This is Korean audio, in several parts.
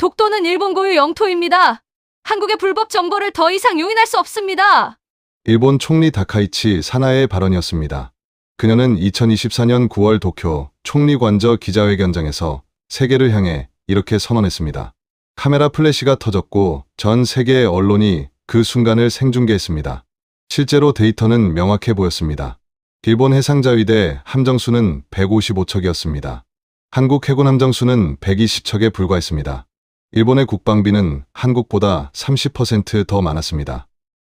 독도는 일본 고유 영토입니다. 한국의 불법 점거를 더 이상 용인할 수 없습니다. 일본 총리 다카이치 사나의 발언이었습니다. 그녀는 2024년 9월 도쿄 총리관저 기자회견장에서 세계를 향해 이렇게 선언했습니다. 카메라 플래시가 터졌고 전 세계의 언론이 그 순간을 생중계했습니다. 실제로 데이터는 명확해 보였습니다. 일본 해상자위대 함정수는 155척이었습니다. 한국 해군 함정수는 120척에 불과했습니다. 일본의 국방비는 한국보다 30% 더 많았습니다.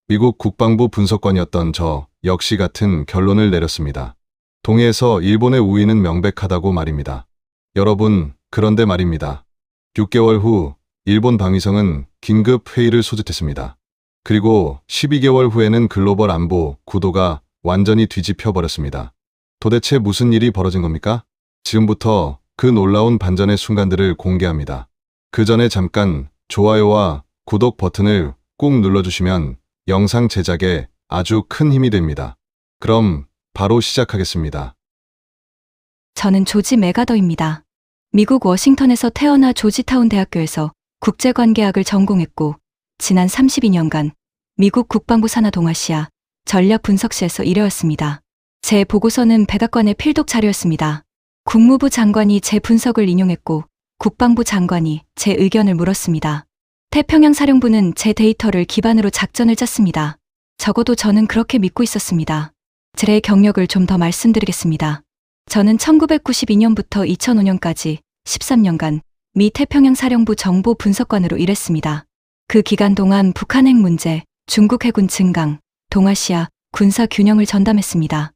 미국 국방부 분석관이었던 저 역시 같은 결론을 내렸습니다. 동해에서 일본의 우위는 명백하다고 말입니다. 여러분, 그런데 말입니다. 6개월 후 일본 방위성은 긴급 회의를 소집했습니다. 그리고 12개월 후에는 글로벌 안보 구도가 완전히 뒤집혀 버렸습니다. 도대체 무슨 일이 벌어진 겁니까? 지금부터 그 놀라운 반전의 순간들을 공개합니다. 그 전에 잠깐 좋아요와 구독 버튼을 꾹 눌러주시면 영상 제작에 아주 큰 힘이 됩니다. 그럼 바로 시작하겠습니다. 저는 조지 메가더입니다. 미국 워싱턴에서 태어나 조지타운 대학교에서 국제관계학을 전공했고 지난 32년간 미국 국방부 산하 동아시아 전략분석실에서 일해왔습니다. 제 보고서는 백악관의 필독 자료였습니다. 국무부 장관이 제 분석을 인용했고 국방부 장관이 제 의견을 물었습니다. 태평양 사령부는 제 데이터를 기반으로 작전을 짰습니다. 적어도 저는 그렇게 믿고 있었습니다. 제 경력을 좀 더 말씀드리겠습니다. 저는 1992년부터 2005년까지 13년간 미 태평양 사령부 정보 분석관으로 일했습니다. 그 기간 동안 북한 핵 문제, 중국 해군 증강, 동아시아 군사 균형을 전담했습니다.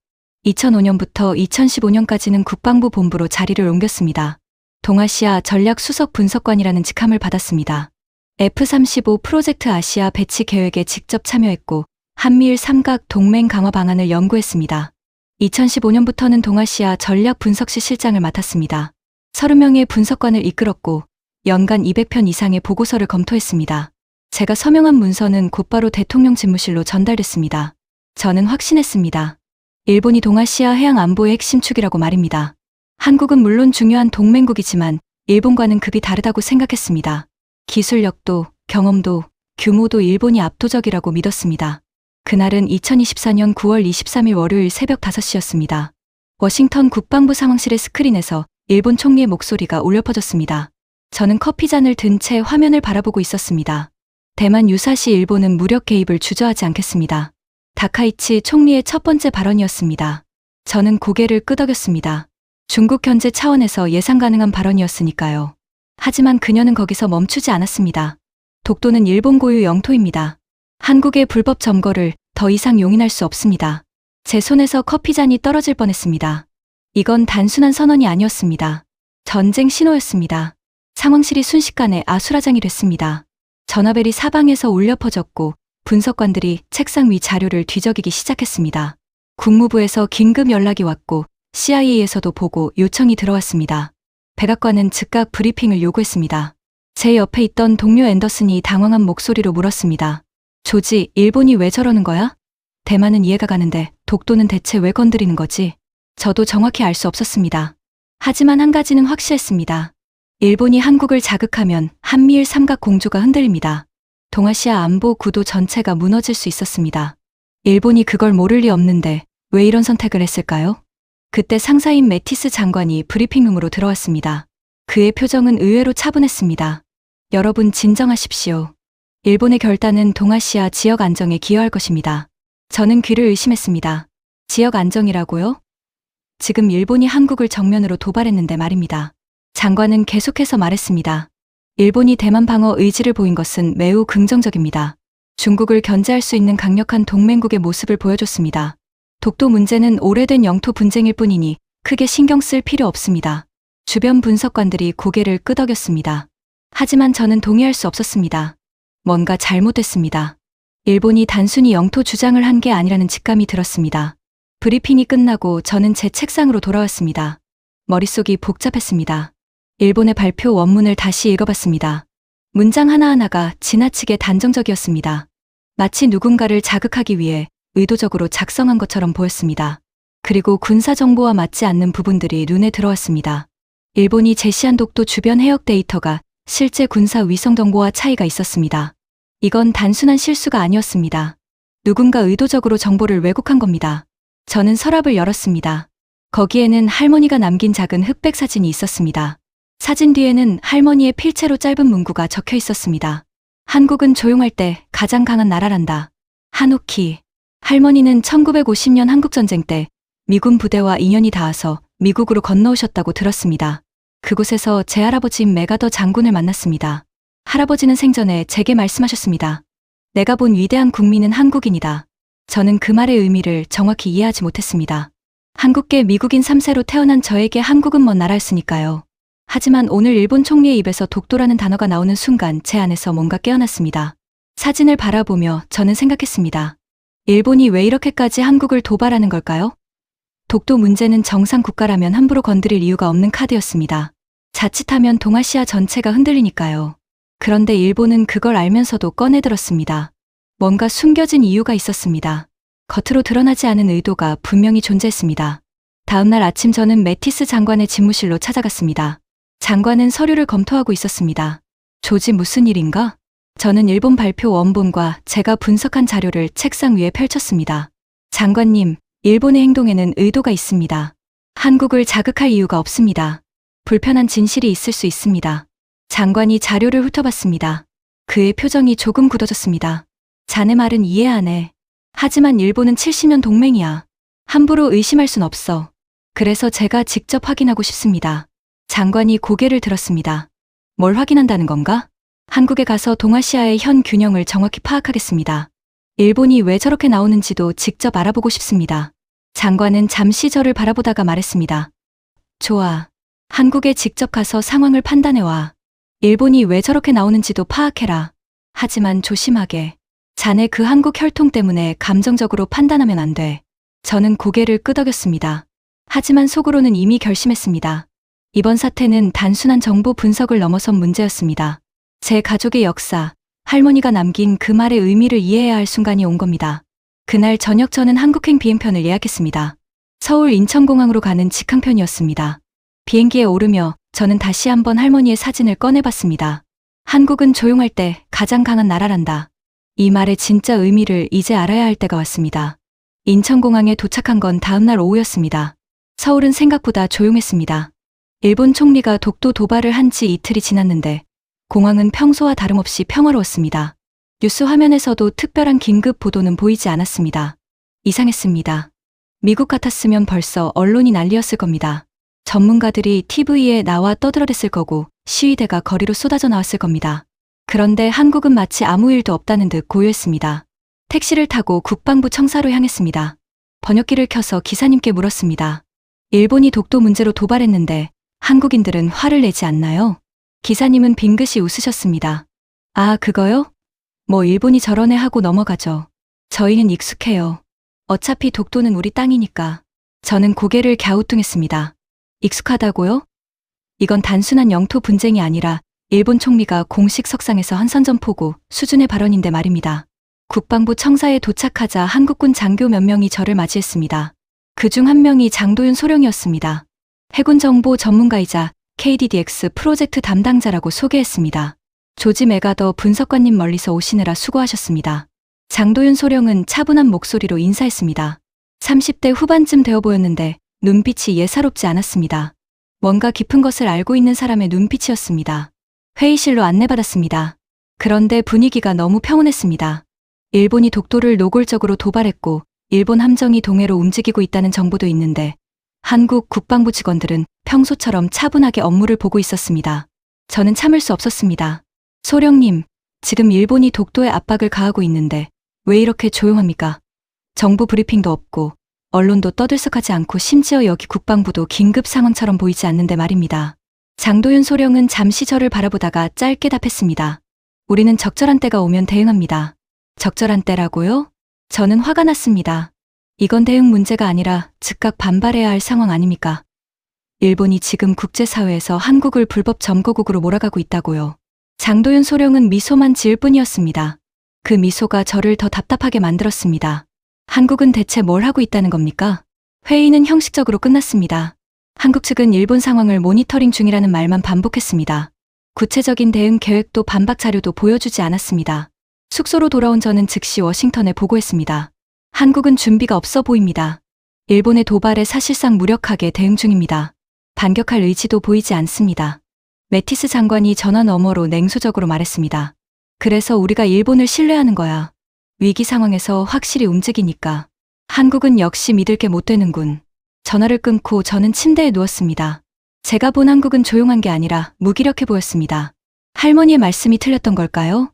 2005년부터 2015년까지는 국방부 본부로 자리를 옮겼습니다. 동아시아 전략 수석 분석관이라는 직함을 받았습니다. F-35 프로젝트 아시아 배치 계획에 직접 참여했고 한미일 삼각 동맹 강화 방안을 연구했습니다. 2015년부터는 동아시아 전략 분석실 실장을 맡았습니다. 30명의 분석관을 이끌었고 연간 200편 이상의 보고서를 검토했습니다. 제가 서명한 문서는 곧바로 대통령 집무실로 전달됐습니다. 저는 확신했습니다. 일본이 동아시아 해양 안보의 핵심 축이라고 말입니다. 한국은 물론 중요한 동맹국이지만 일본과는 급이 다르다고 생각했습니다. 기술력도, 경험도, 규모도 일본이 압도적이라고 믿었습니다. 그날은 2024년 9월 23일 월요일 새벽 5시였습니다. 워싱턴 국방부 상황실의 스크린에서 일본 총리의 목소리가 울려 퍼졌습니다. 저는 커피잔을 든 채 화면을 바라보고 있었습니다. 대만 유사시 일본은 무력 개입을 주저하지 않겠습니다. 다카이치 총리의 첫 번째 발언이었습니다. 저는 고개를 끄덕였습니다. 중국 견제 차원에서 예상 가능한 발언이었으니까요. 하지만 그녀는 거기서 멈추지 않았습니다. 독도는 일본 고유 영토입니다. 한국의 불법 점거를 더 이상 용인할 수 없습니다. 제 손에서 커피잔이 떨어질 뻔했습니다. 이건 단순한 선언이 아니었습니다. 전쟁 신호였습니다. 상황실이 순식간에 아수라장이 됐습니다. 전화벨이 사방에서 울려 퍼졌고 분석관들이 책상 위 자료를 뒤적이기 시작했습니다. 국무부에서 긴급 연락이 왔고 CIA에서도 보고 요청이 들어왔습니다. 백악관은 즉각 브리핑을 요구했습니다. 제 옆에 있던 동료 앤더슨이 당황한 목소리로 물었습니다. 조지, 일본이 왜 저러는 거야? 대만은 이해가 가는데 독도는 대체 왜 건드리는 거지? 저도 정확히 알 수 없었습니다. 하지만 한 가지는 확실했습니다. 일본이 한국을 자극하면 한미일 삼각 공조가 흔들립니다. 동아시아 안보 구도 전체가 무너질 수 있었습니다. 일본이 그걸 모를 리 없는데 왜 이런 선택을 했을까요? 그때 상사인 매티스 장관이 브리핑룸으로 들어왔습니다. 그의 표정은 의외로 차분했습니다. 여러분 진정하십시오. 일본의 결단은 동아시아 지역 안정에 기여할 것입니다. 저는 귀를 의심했습니다. 지역 안정이라고요? 지금 일본이 한국을 정면으로 도발했는데 말입니다. 장관은 계속해서 말했습니다. 일본이 대만 방어 의지를 보인 것은 매우 긍정적입니다. 중국을 견제할 수 있는 강력한 동맹국의 모습을 보여줬습니다. 독도 문제는 오래된 영토 분쟁일 뿐이니 크게 신경 쓸 필요 없습니다. 주변 분석관들이 고개를 끄덕였습니다. 하지만 저는 동의할 수 없었습니다. 뭔가 잘못됐습니다. 일본이 단순히 영토 주장을 한 게 아니라는 직감이 들었습니다. 브리핑이 끝나고 저는 제 책상으로 돌아왔습니다. 머릿속이 복잡했습니다. 일본의 발표 원문을 다시 읽어봤습니다. 문장 하나하나가 지나치게 단정적이었습니다. 마치 누군가를 자극하기 위해 의도적으로 작성한 것처럼 보였습니다. 그리고 군사정보와 맞지 않는 부분들이 눈에 들어왔습니다. 일본이 제시한 독도 주변 해역 데이터가 실제 군사 위성 정보와 차이가 있었습니다. 이건 단순한 실수가 아니었습니다. 누군가 의도적으로 정보를 왜곡한 겁니다. 저는 서랍을 열었습니다. 거기에는 할머니가 남긴 작은 흑백 사진이 있었습니다. 사진 뒤에는 할머니의 필체로 짧은 문구가 적혀 있었습니다. 한국은 조용할 때 가장 강한 나라란다. 한옥희. 할머니는 1950년 한국전쟁 때 미군 부대와 인연이 닿아서 미국으로 건너오셨다고 들었습니다. 그곳에서 제 할아버지인 메가더 장군을 만났습니다. 할아버지는 생전에 제게 말씀하셨습니다. 내가 본 위대한 국민은 한국인이다. 저는 그 말의 의미를 정확히 이해하지 못했습니다. 한국계 미국인 3세로 태어난 저에게 한국은 먼 나라였으니까요. 하지만 오늘 일본 총리의 입에서 독도라는 단어가 나오는 순간 제 안에서 뭔가 깨어났습니다. 사진을 바라보며 저는 생각했습니다. 일본이 왜 이렇게까지 한국을 도발하는 걸까요? 독도 문제는 정상 국가라면 함부로 건드릴 이유가 없는 카드였습니다. 자칫하면 동아시아 전체가 흔들리니까요. 그런데 일본은 그걸 알면서도 꺼내들었습니다. 뭔가 숨겨진 이유가 있었습니다. 겉으로 드러나지 않은 의도가 분명히 존재했습니다. 다음날 아침 저는 매티스 장관의 집무실로 찾아갔습니다. 장관은 서류를 검토하고 있었습니다. 조지 무슨 일인가? 저는 일본 발표 원본과 제가 분석한 자료를 책상 위에 펼쳤습니다. 장관님, 일본의 행동에는 의도가 있습니다. 한국을 자극할 이유가 없습니다. 불편한 진실이 있을 수 있습니다. 장관이 자료를 훑어봤습니다. 그의 표정이 조금 굳어졌습니다. 자네 말은 이해하네. 하지만 일본은 70년 동맹이야. 함부로 의심할 순 없어. 그래서 제가 직접 확인하고 싶습니다. 장관이 고개를 들었습니다. 뭘 확인한다는 건가? 한국에 가서 동아시아의 현 균형을 정확히 파악하겠습니다. 일본이 왜 저렇게 나오는지도 직접 알아보고 싶습니다. 장관은 잠시 저를 바라보다가 말했습니다. 좋아. 한국에 직접 가서 상황을 판단해와. 일본이 왜 저렇게 나오는지도 파악해라. 하지만 조심하게. 자네 그 한국 혈통 때문에 감정적으로 판단하면 안 돼. 저는 고개를 끄덕였습니다. 하지만 속으로는 이미 결심했습니다. 이번 사태는 단순한 정보 분석을 넘어선 문제였습니다. 제 가족의 역사, 할머니가 남긴 그 말의 의미를 이해해야 할 순간이 온 겁니다. 그날 저녁 저는 한국행 비행편을 예약했습니다. 서울 인천공항으로 가는 직항편이었습니다. 비행기에 오르며 저는 다시 한번 할머니의 사진을 꺼내봤습니다. 한국은 조용할 때 가장 강한 나라란다. 이 말의 진짜 의미를 이제 알아야 할 때가 왔습니다. 인천공항에 도착한 건 다음날 오후였습니다. 서울은 생각보다 조용했습니다. 일본 총리가 독도 도발을 한 지 이틀이 지났는데 공항은 평소와 다름없이 평화로웠습니다. 뉴스 화면에서도 특별한 긴급 보도는 보이지 않았습니다. 이상했습니다. 미국 같았으면 벌써 언론이 난리였을 겁니다. 전문가들이 TV에 나와 떠들어댔을 거고 시위대가 거리로 쏟아져 나왔을 겁니다. 그런데 한국은 마치 아무 일도 없다는 듯 고요했습니다. 택시를 타고 국방부 청사로 향했습니다. 번역기를 켜서 기사님께 물었습니다. 일본이 독도 문제로 도발했는데 한국인들은 화를 내지 않나요? 기사님은 빙긋이 웃으셨습니다. 아, 그거요? 뭐 일본이 저러네 하고 넘어가죠. 저희는 익숙해요. 어차피 독도는 우리 땅이니까. 저는 고개를 갸우뚱했습니다. 익숙하다고요? 이건 단순한 영토 분쟁이 아니라 일본 총리가 공식 석상에서 한 선전포고 수준의 발언인데 말입니다. 국방부 청사에 도착하자 한국군 장교 몇 명이 저를 맞이했습니다. 그중 한 명이 장도윤 소령이었습니다. 해군 정보 전문가이자 KDDX 프로젝트 담당자라고 소개했습니다. 조지 메가더 분석관님 멀리서 오시느라 수고하셨습니다. 장도윤 소령은 차분한 목소리로 인사했습니다. 30대 후반쯤 되어 보였는데 눈빛이 예사롭지 않았습니다. 뭔가 깊은 것을 알고 있는 사람의 눈빛이었습니다. 회의실로 안내받았습니다. 그런데 분위기가 너무 평온했습니다. 일본이 독도를 노골적으로 도발했고 일본 함정이 동해로 움직이고 있다는 정보도 있는데 한국 국방부 직원들은 평소처럼 차분하게 업무를 보고 있었습니다. 저는 참을 수 없었습니다. 소령님, 지금 일본이 독도에 압박을 가하고 있는데 왜 이렇게 조용합니까? 정부 브리핑도 없고 언론도 떠들썩하지 않고 심지어 여기 국방부도 긴급 상황처럼 보이지 않는데 말입니다. 장도윤 소령은 잠시 저를 바라보다가 짧게 답했습니다. 우리는 적절한 때가 오면 대응합니다. 적절한 때라고요? 저는 화가 났습니다. 이건 대응 문제가 아니라 즉각 반발해야 할 상황 아닙니까? 일본이 지금 국제사회에서 한국을 불법 점거국으로 몰아가고 있다고요. 장도윤 소령은 미소만 지을 뿐이었습니다. 그 미소가 저를 더 답답하게 만들었습니다. 한국은 대체 뭘 하고 있다는 겁니까? 회의는 형식적으로 끝났습니다. 한국 측은 일본 상황을 모니터링 중이라는 말만 반복했습니다. 구체적인 대응 계획도 반박 자료도 보여주지 않았습니다. 숙소로 돌아온 저는 즉시 워싱턴에 보고했습니다. 한국은 준비가 없어 보입니다. 일본의 도발에 사실상 무력하게 대응 중입니다. 반격할 의지도 보이지 않습니다. 매티스 장관이 전화 너머로 냉소적으로 말했습니다. 그래서 우리가 일본을 신뢰하는 거야. 위기 상황에서 확실히 움직이니까. 한국은 역시 믿을 게 못 되는군. 전화를 끊고 저는 침대에 누웠습니다. 제가 본 한국은 조용한 게 아니라 무기력해 보였습니다. 할머니의 말씀이 틀렸던 걸까요?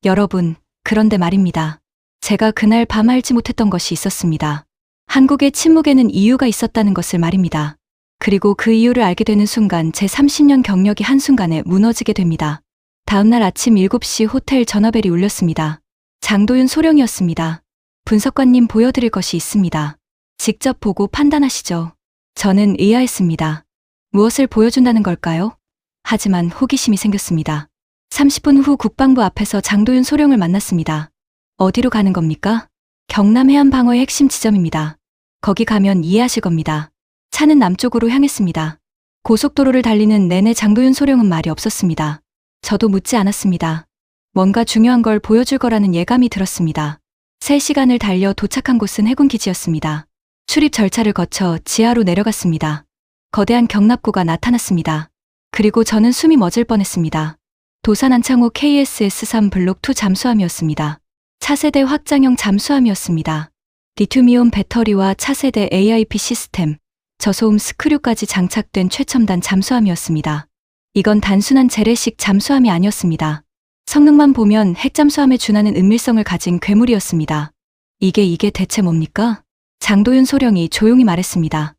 여러분, 그런데 말입니다. 제가 그날 밤 알지 못했던 것이 있었습니다. 한국의 침묵에는 이유가 있었다는 것을 말입니다. 그리고 그 이유를 알게 되는 순간 제 30년 경력이 한순간에 무너지게 됩니다. 다음날 아침 7시 호텔 전화벨이 울렸습니다. 장도윤 소령이었습니다. 분석관님 보여드릴 것이 있습니다. 직접 보고 판단하시죠. 저는 의아했습니다. 무엇을 보여준다는 걸까요? 하지만 호기심이 생겼습니다. 30분 후 국방부 앞에서 장도윤 소령을 만났습니다. 어디로 가는 겁니까? 경남 해안 방어의 핵심 지점입니다. 거기 가면 이해하실 겁니다. 차는 남쪽으로 향했습니다. 고속도로를 달리는 내내 장도윤 소령은 말이 없었습니다. 저도 묻지 않았습니다. 뭔가 중요한 걸 보여줄 거라는 예감이 들었습니다. 3시간을 달려 도착한 곳은 해군기지였습니다. 출입 절차를 거쳐 지하로 내려갔습니다. 거대한 경납고가 나타났습니다. 그리고 저는 숨이 멎을 뻔했습니다. 도산 안창호 KSS-3 블록 2 잠수함이었습니다. 차세대 확장형 잠수함이었습니다. 리튬이온 배터리와 차세대 AIP 시스템, 저소음 스크류까지 장착된 최첨단 잠수함이었습니다. 이건 단순한 재래식 잠수함이 아니었습니다. 성능만 보면 핵잠수함에 준하는 은밀성을 가진 괴물이었습니다. 이게 대체 뭡니까? 장도윤 소령이 조용히 말했습니다.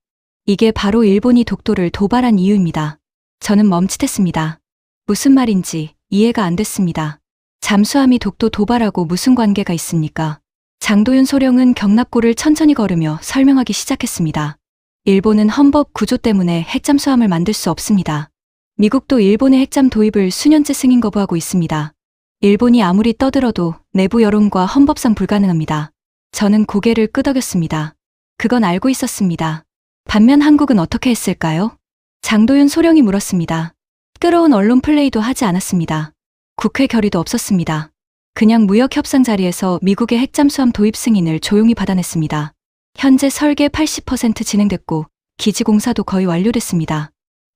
이게 바로 일본이 독도를 도발한 이유입니다. 저는 멈칫했습니다. 무슨 말인지 이해가 안 됐습니다. 잠수함이 독도 도발하고 무슨 관계가 있습니까? 장도윤 소령은 경납고를 천천히 걸으며 설명하기 시작했습니다. 일본은 헌법 구조 때문에 핵잠수함을 만들 수 없습니다. 미국도 일본의 핵잠 도입을 수년째 승인 거부하고 있습니다. 일본이 아무리 떠들어도 내부 여론과 헌법상 불가능합니다. 저는 고개를 끄덕였습니다. 그건 알고 있었습니다. 반면 한국은 어떻게 했을까요? 장도윤 소령이 물었습니다. 끌어온 언론 플레이도 하지 않았습니다. 국회 결의도 없었습니다. 그냥 무역 협상 자리에서 미국의 핵잠수함 도입 승인을 조용히 받아냈습니다. 현재 설계 80% 진행됐고 기지 공사도 거의 완료됐습니다.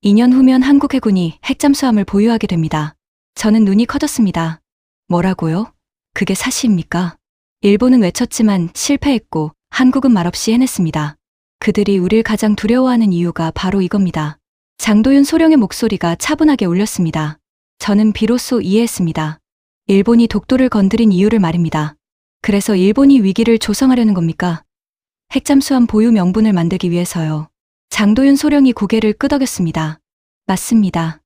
2년 후면 한국 해군이 핵잠수함을 보유하게 됩니다. 저는 눈이 커졌습니다. 뭐라고요? 그게 사실입니까? 일본은 외쳤지만 실패했고 한국은 말없이 해냈습니다. 그들이 우릴 가장 두려워하는 이유가 바로 이겁니다. 장도윤 소령의 목소리가 차분하게 울렸습니다. 저는 비로소 이해했습니다. 일본이 독도를 건드린 이유를 말입니다. 그래서 일본이 위기를 조성하려는 겁니까? 핵잠수함 보유 명분을 만들기 위해서요. 장도윤 소령이 고개를 끄덕였습니다. 맞습니다.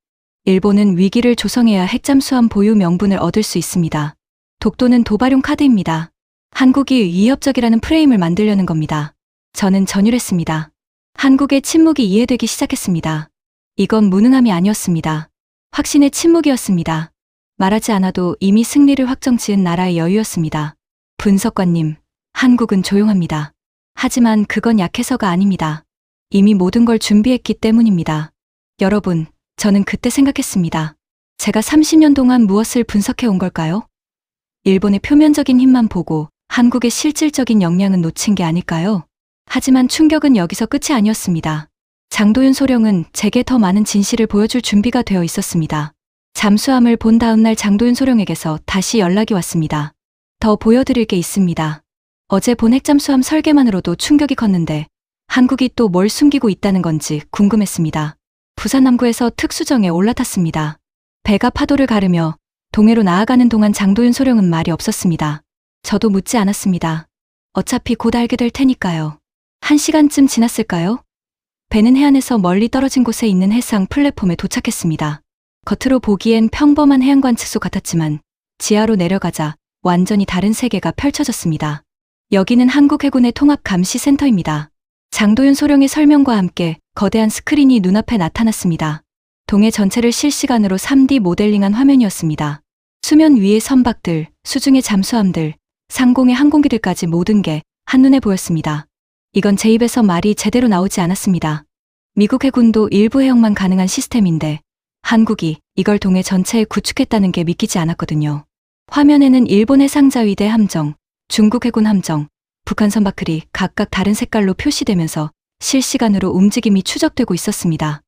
일본은 위기를 조성해야 핵잠수함 보유 명분을 얻을 수 있습니다. 독도는 도발용 카드입니다. 한국이 위협적이라는 프레임을 만들려는 겁니다. 저는 전율했습니다. 한국의 침묵이 이해되기 시작했습니다. 이건 무능함이 아니었습니다. 확신의 침묵이었습니다. 말하지 않아도 이미 승리를 확정지은 나라의 여유였습니다. 분석관님, 한국은 조용합니다. 하지만 그건 약해서가 아닙니다. 이미 모든 걸 준비했기 때문입니다. 여러분, 저는 그때 생각했습니다. 제가 30년 동안 무엇을 분석해 온 걸까요? 일본의 표면적인 힘만 보고 한국의 실질적인 역량은 놓친 게 아닐까요? 하지만 충격은 여기서 끝이 아니었습니다. 장도윤 소령은 제게 더 많은 진실을 보여줄 준비가 되어 있었습니다. 잠수함을 본 다음 날 장도윤 소령에게서 다시 연락이 왔습니다. 더 보여드릴 게 있습니다. 어제 본 핵잠수함 설계만으로도 충격이 컸는데 한국이 또 뭘 숨기고 있다는 건지 궁금했습니다. 부산 남구에서 특수정에 올라탔습니다. 배가 파도를 가르며 동해로 나아가는 동안 장도윤 소령은 말이 없었습니다. 저도 묻지 않았습니다. 어차피 곧 알게 될 테니까요. 1시간쯤 지났을까요? 배는 해안에서 멀리 떨어진 곳에 있는 해상 플랫폼에 도착했습니다. 겉으로 보기엔 평범한 해양관측소 같았지만 지하로 내려가자 완전히 다른 세계가 펼쳐졌습니다. 여기는 한국 해군의 통합 감시 센터입니다. 장도윤 소령의 설명과 함께 거대한 스크린이 눈앞에 나타났습니다. 동해 전체를 실시간으로 3D 모델링한 화면이었습니다. 수면 위의 선박들, 수중의 잠수함들, 상공의 항공기들까지 모든 게 한눈에 보였습니다. 이건 제 입에서 말이 제대로 나오지 않았습니다. 미국 해군도 일부 해역만 가능한 시스템인데 한국이 이걸 동해 전체에 구축했다는 게 믿기지 않았거든요. 화면에는 일본 해상자위대 함정, 중국 해군 함정, 북한 선박들이 각각 다른 색깔로 표시되면서 실시간으로 움직임이 추적되고 있었습니다.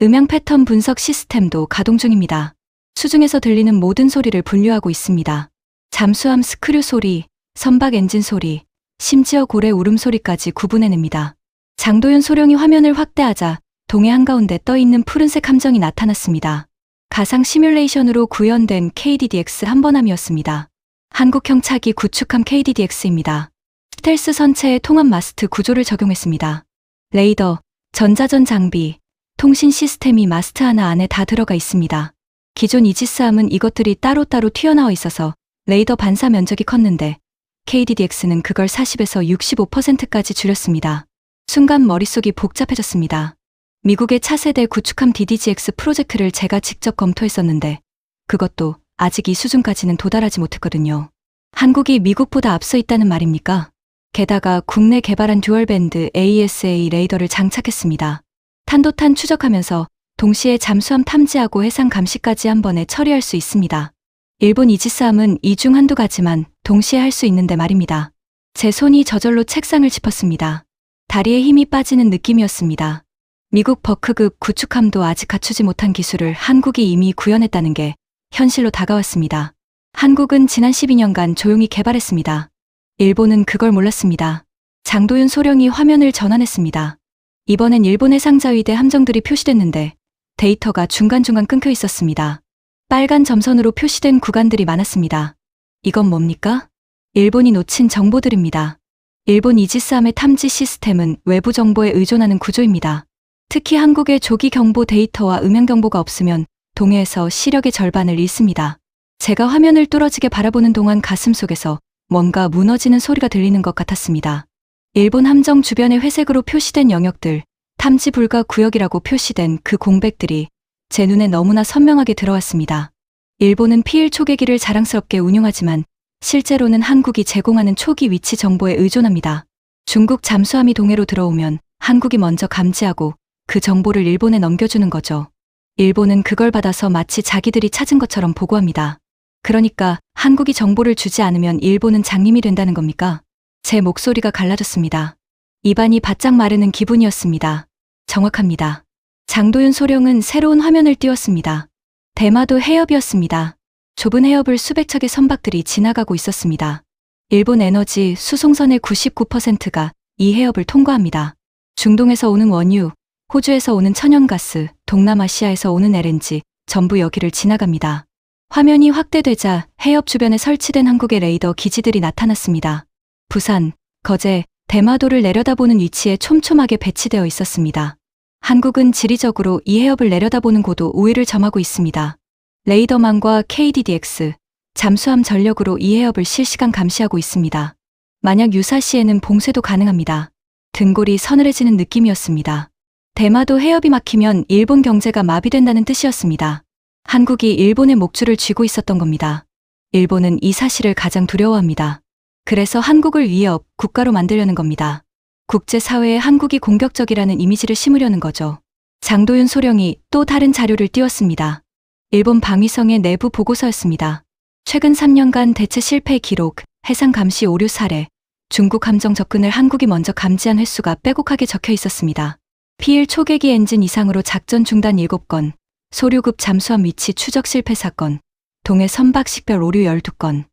음향 패턴 분석 시스템도 가동 중입니다. 수중에서 들리는 모든 소리를 분류하고 있습니다. 잠수함 스크류 소리, 선박 엔진 소리, 심지어 고래 울음소리까지 구분해냅니다. 장도연 소령이 화면을 확대하자 동해 한가운데 떠있는 푸른색 함정이 나타났습니다. 가상 시뮬레이션으로 구현된 KDDX 한번함이었습니다. 한국형 차기 구축함 KDDX입니다. 스텔스 선체에 통합 마스트 구조를 적용했습니다. 레이더, 전자전 장비, 통신 시스템이 마스트 하나 안에 다 들어가 있습니다. 기존 이지스함은 이것들이 따로따로 튀어나와 있어서 레이더 반사 면적이 컸는데 KDDX는 그걸 40에서 65%까지 줄였습니다. 순간 머릿속이 복잡해졌습니다. 미국의 차세대 구축함 DDGX 프로젝트를 제가 직접 검토했었는데 그것도 아직 이 수준까지는 도달하지 못했거든요. 한국이 미국보다 앞서 있다는 말입니까? 게다가 국내 개발한 듀얼밴드 AESA 레이더를 장착했습니다. 탄도탄 추적하면서 동시에 잠수함 탐지하고 해상 감시까지 한 번에 처리할 수 있습니다. 일본 이지스함은 이 중 한두 가지만 동시에 할 수 있는데 말입니다. 제 손이 저절로 책상을 짚었습니다. 다리에 힘이 빠지는 느낌이었습니다. 미국 버크급 구축함도 아직 갖추지 못한 기술을 한국이 이미 구현했다는 게 현실로 다가왔습니다. 한국은 지난 12년간 조용히 개발했습니다. 일본은 그걸 몰랐습니다. 장도윤 소령이 화면을 전환했습니다. 이번엔 일본 해상자위대 함정들이 표시됐는데 데이터가 중간중간 끊겨 있었습니다. 빨간 점선으로 표시된 구간들이 많았습니다. 이건 뭡니까? 일본이 놓친 정보들입니다. 일본 이지스함의 탐지 시스템은 외부 정보에 의존하는 구조입니다. 특히 한국의 조기 경보 데이터와 음향 경보가 없으면 동해에서 시력의 절반을 잃습니다. 제가 화면을 뚫어지게 바라보는 동안 가슴속에서 뭔가 무너지는 소리가 들리는 것 같았습니다. 일본 함정 주변에 회색으로 표시된 영역들, 탐지 불가 구역이라고 표시된 그 공백들이 제 눈에 너무나 선명하게 들어왔습니다. 일본은 P1 초계기를 자랑스럽게 운용하지만 실제로는 한국이 제공하는 초기 위치 정보에 의존합니다. 중국 잠수함이 동해로 들어오면 한국이 먼저 감지하고 그 정보를 일본에 넘겨주는 거죠. 일본은 그걸 받아서 마치 자기들이 찾은 것처럼 보고합니다. 그러니까 한국이 정보를 주지 않으면 일본은 장님이 된다는 겁니까? 제 목소리가 갈라졌습니다. 입안이 바짝 마르는 기분이었습니다. 정확합니다. 장도윤 소령은 새로운 화면을 띄웠습니다. 대마도 해협이었습니다. 좁은 해협을 수백 척의 선박들이 지나가고 있었습니다. 일본 에너지 수송선의 99%가 이 해협을 통과합니다. 중동에서 오는 원유, 호주에서 오는 천연가스, 동남아시아에서 오는 LNG, 전부 여기를 지나갑니다. 화면이 확대되자 해협 주변에 설치된 한국의 레이더 기지들이 나타났습니다. 부산, 거제, 대마도를 내려다보는 위치에 촘촘하게 배치되어 있었습니다. 한국은 지리적으로 이 해협을 내려다보는 고도 우위를 점하고 있습니다. 레이더망과 KDDX, 잠수함 전력으로 이 해협을 실시간 감시하고 있습니다. 만약 유사시에는 봉쇄도 가능합니다. 등골이 서늘해지는 느낌이었습니다. 대마도 해협이 막히면 일본 경제가 마비된다는 뜻이었습니다. 한국이 일본의 목줄을 쥐고 있었던 겁니다. 일본은 이 사실을 가장 두려워합니다. 그래서 한국을 위협, 국가로 만들려는 겁니다. 국제사회에 한국이 공격적이라는 이미지를 심으려는 거죠. 장도윤 소령이 또 다른 자료를 띄웠습니다. 일본 방위성의 내부 보고서였습니다. 최근 3년간 대체 실패 기록, 해상 감시 오류 사례, 중국 함정 접근을 한국이 먼저 감지한 횟수가 빼곡하게 적혀 있었습니다. P1 초계기 엔진 이상으로 작전 중단 7건, 소류급 잠수함 위치 추적 실패 사건, 동해 선박 식별 오류 12건.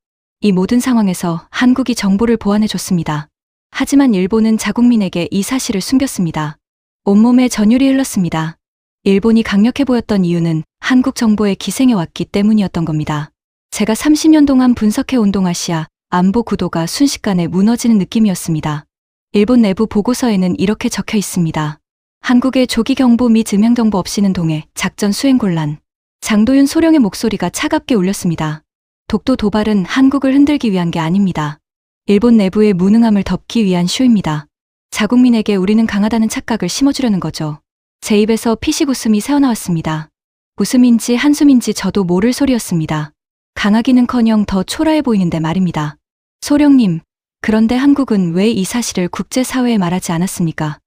이 모든 상황에서 한국이 정보를 보완해줬습니다. 하지만 일본은 자국민에게 이 사실을 숨겼습니다. 온몸에 전율이 흘렀습니다. 일본이 강력해 보였던 이유는 한국 정보에 기생해왔기 때문이었던 겁니다. 제가 30년 동안 분석해온 동아시아 안보 구도가 순식간에 무너지는 느낌이었습니다. 일본 내부 보고서에는 이렇게 적혀 있습니다. 한국의 조기 경보 및 음향 정보 없이는 동해 작전 수행 곤란. 장도윤 소령의 목소리가 차갑게 울렸습니다. 독도 도발은 한국을 흔들기 위한 게 아닙니다. 일본 내부의 무능함을 덮기 위한 쇼입니다. 자국민에게 우리는 강하다는 착각을 심어주려는 거죠. 제 입에서 피식 웃음이 새어나왔습니다. 웃음인지 한숨인지 저도 모를 소리였습니다. 강하기는커녕 더 초라해 보이는데 말입니다. 소령님, 그런데 한국은 왜 이 사실을 국제사회에 말하지 않았습니까?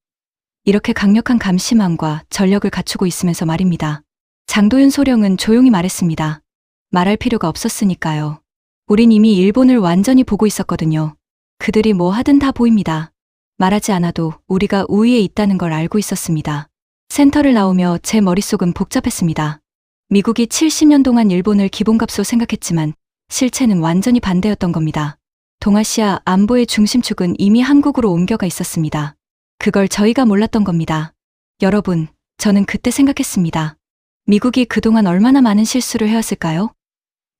이렇게 강력한 감시망과 전력을 갖추고 있으면서 말입니다. 장도윤 소령은 조용히 말했습니다. 말할 필요가 없었으니까요. 우린 이미 일본을 완전히 보고 있었거든요. 그들이 뭐 하든 다 보입니다. 말하지 않아도 우리가 우위에 있다는 걸 알고 있었습니다. 센터를 나오며 제 머릿속은 복잡했습니다. 미국이 70년 동안 일본을 기본값으로 생각했지만 실체는 완전히 반대였던 겁니다. 동아시아 안보의 중심축은 이미 한국으로 옮겨가 있었습니다. 그걸 저희가 몰랐던 겁니다. 여러분, 저는 그때 생각했습니다. 미국이 그동안 얼마나 많은 실수를 해왔을까요?